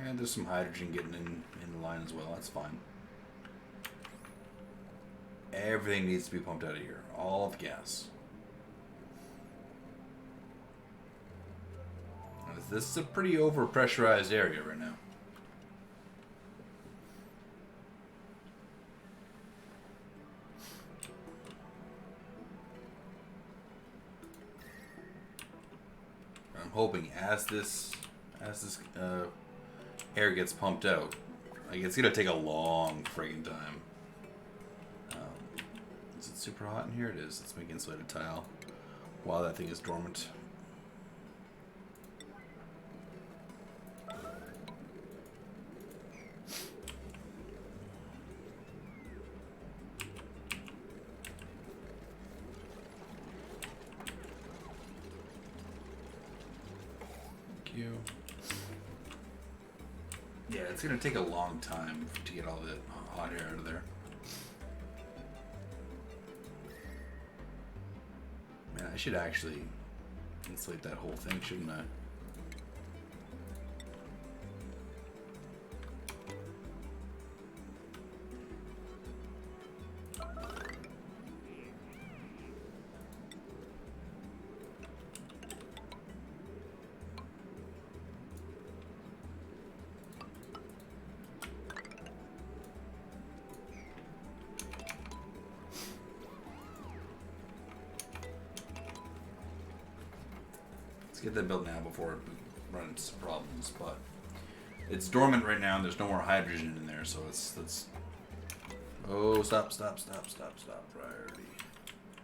And there's some hydrogen getting in the line as well. That's fine. Everything needs to be pumped out of here. All of the gas. This is a pretty overpressurized area right now. I'm hoping as this air gets pumped out, like it's gonna take a long friggin' time. Is it super hot in here? It is. Let's make insulated tile while that thing is dormant. Yeah, it's gonna take a long time to get all the hot air out of there. Man, I should actually insulate that whole thing, shouldn't I? Let's get that built now before it runs into problems. But it's dormant right now, and there's no more hydrogen in there, so let's. Oh, stop! Priority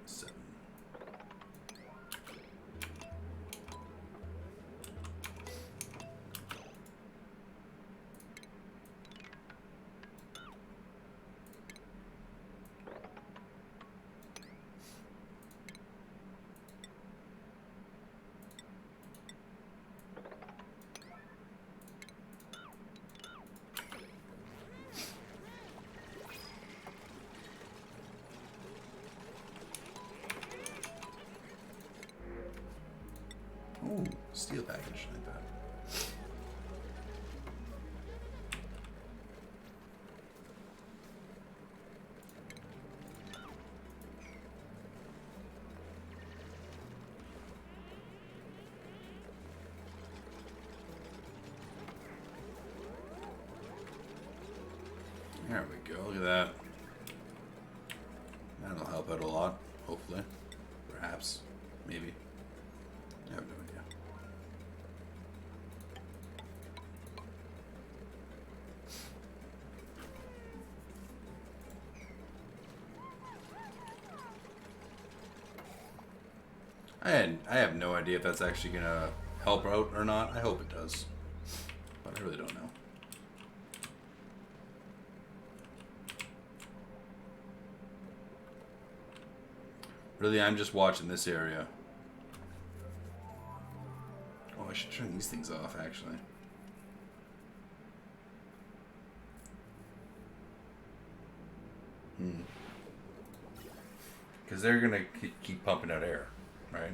7. Ooh, steel package like that. There we go, look at that. That'll help out a lot, hopefully. Perhaps. Maybe. I have no idea. I have no idea if that's actually gonna help out or not. I hope it does. But I really don't know. Really, I'm just watching this area. Oh, I should turn these things off, actually. Because they're going to keep pumping out air, right?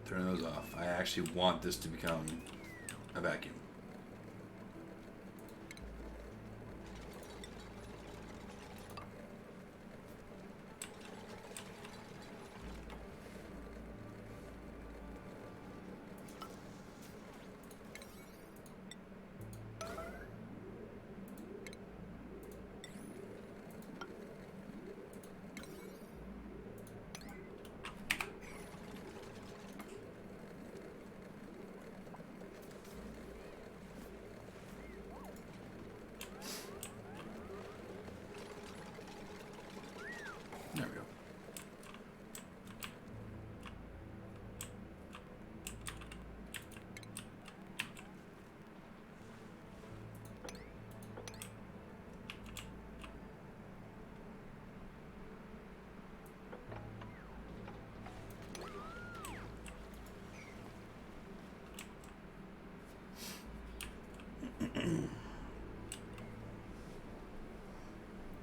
Turn those off. I actually want this to become a vacuum. There we go.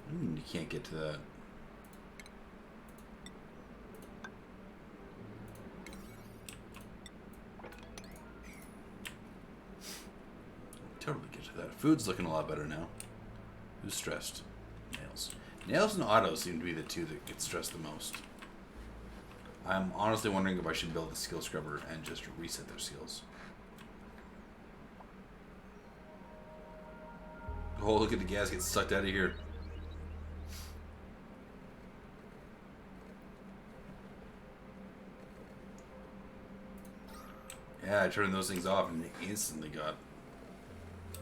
You can't get to that. Totally get to that. Food's looking a lot better now. Who's stressed? Nails. Nails and auto seem to be the two that get stressed the most. I'm honestly wondering if I should build a skill scrubber and just reset their skills. Oh, look at the gas get sucked out of here. Yeah, I turned those things off and they instantly got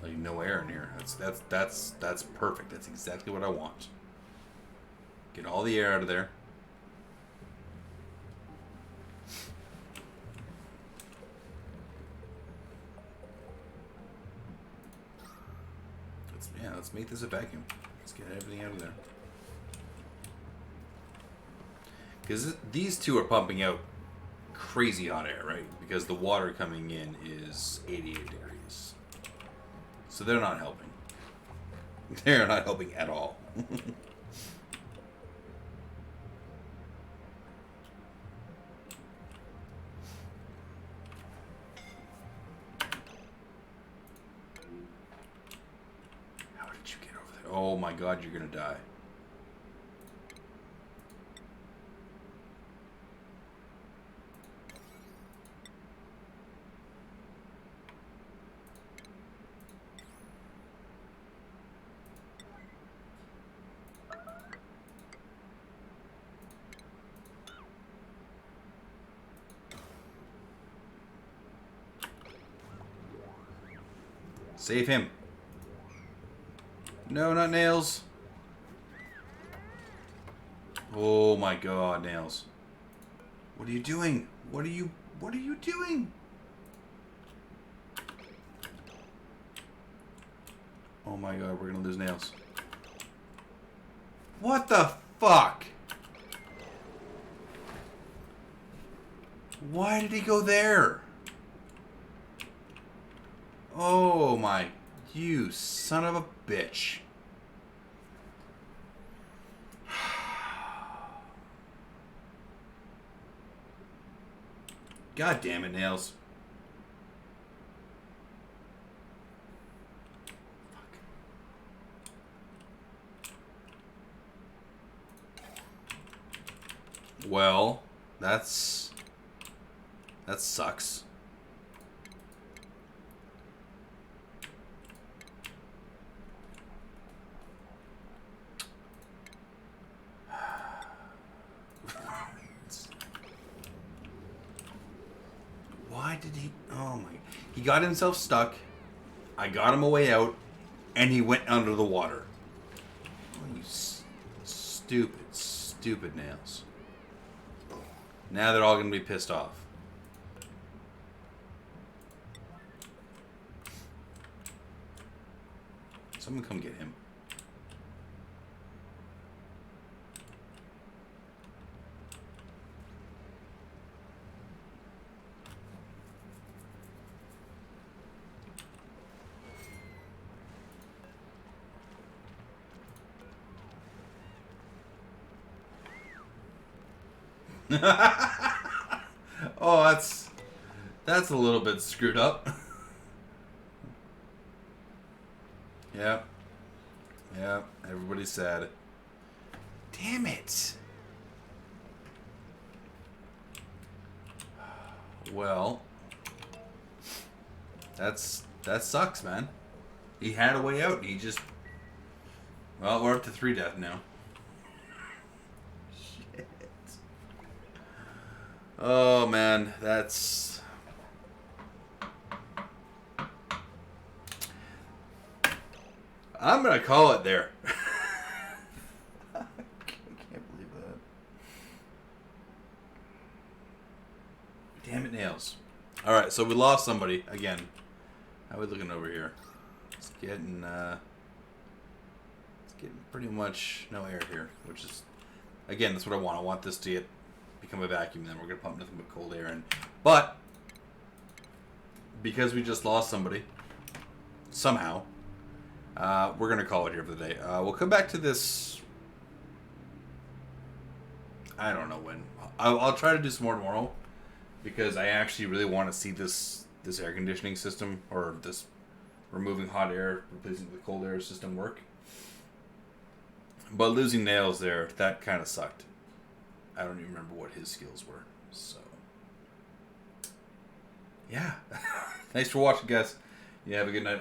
like no air in here. That's perfect. That's exactly what I want. Get all the air out of there. Let's make this a vacuum. Let's get everything out of there. Because these two are pumping out crazy hot air, right? Because the water coming in is 88 degrees. So they're not helping. They're not helping at all. my god, you're gonna die. Save him. No, not Nails. Oh my god, Nails. What are you doing? What are you doing? Oh my god, we're gonna lose Nails. What the fuck? Why did he go there? Oh my, you son of a bitch. God damn it, Nails. Fuck. Well, that sucks. Why did he... Oh my... He got himself stuck. I got him a way out. And he went under the water. Oh, you stupid, stupid Nails. Now they're all going to be pissed off. Someone come get him. Oh, that's a little bit screwed up. Yeah. Yeah, everybody's sad. Damn it. Well, that sucks, man. He had a way out and he just... Well, we're up to 3 death now. Shit. Oh, man, that's... I'm gonna call it there. I can't believe that. Damn it, Nails. Alright, so we lost somebody again. How are we looking over here? It's getting pretty much no air here, which is, again, that's what I want. I want this to become a vacuum, then we're gonna pump nothing but cold air in. But because we just lost somebody somehow, we're gonna call it here for the day. We'll come back to this. I don't know when. I'll try to do some more tomorrow, because I actually really want to see this air conditioning system, or this removing hot air, replacing the cold air system work. But losing Nails there, that kind of sucked. I don't even remember what his skills were. So, yeah. Thanks for watching, guys. You have a good night.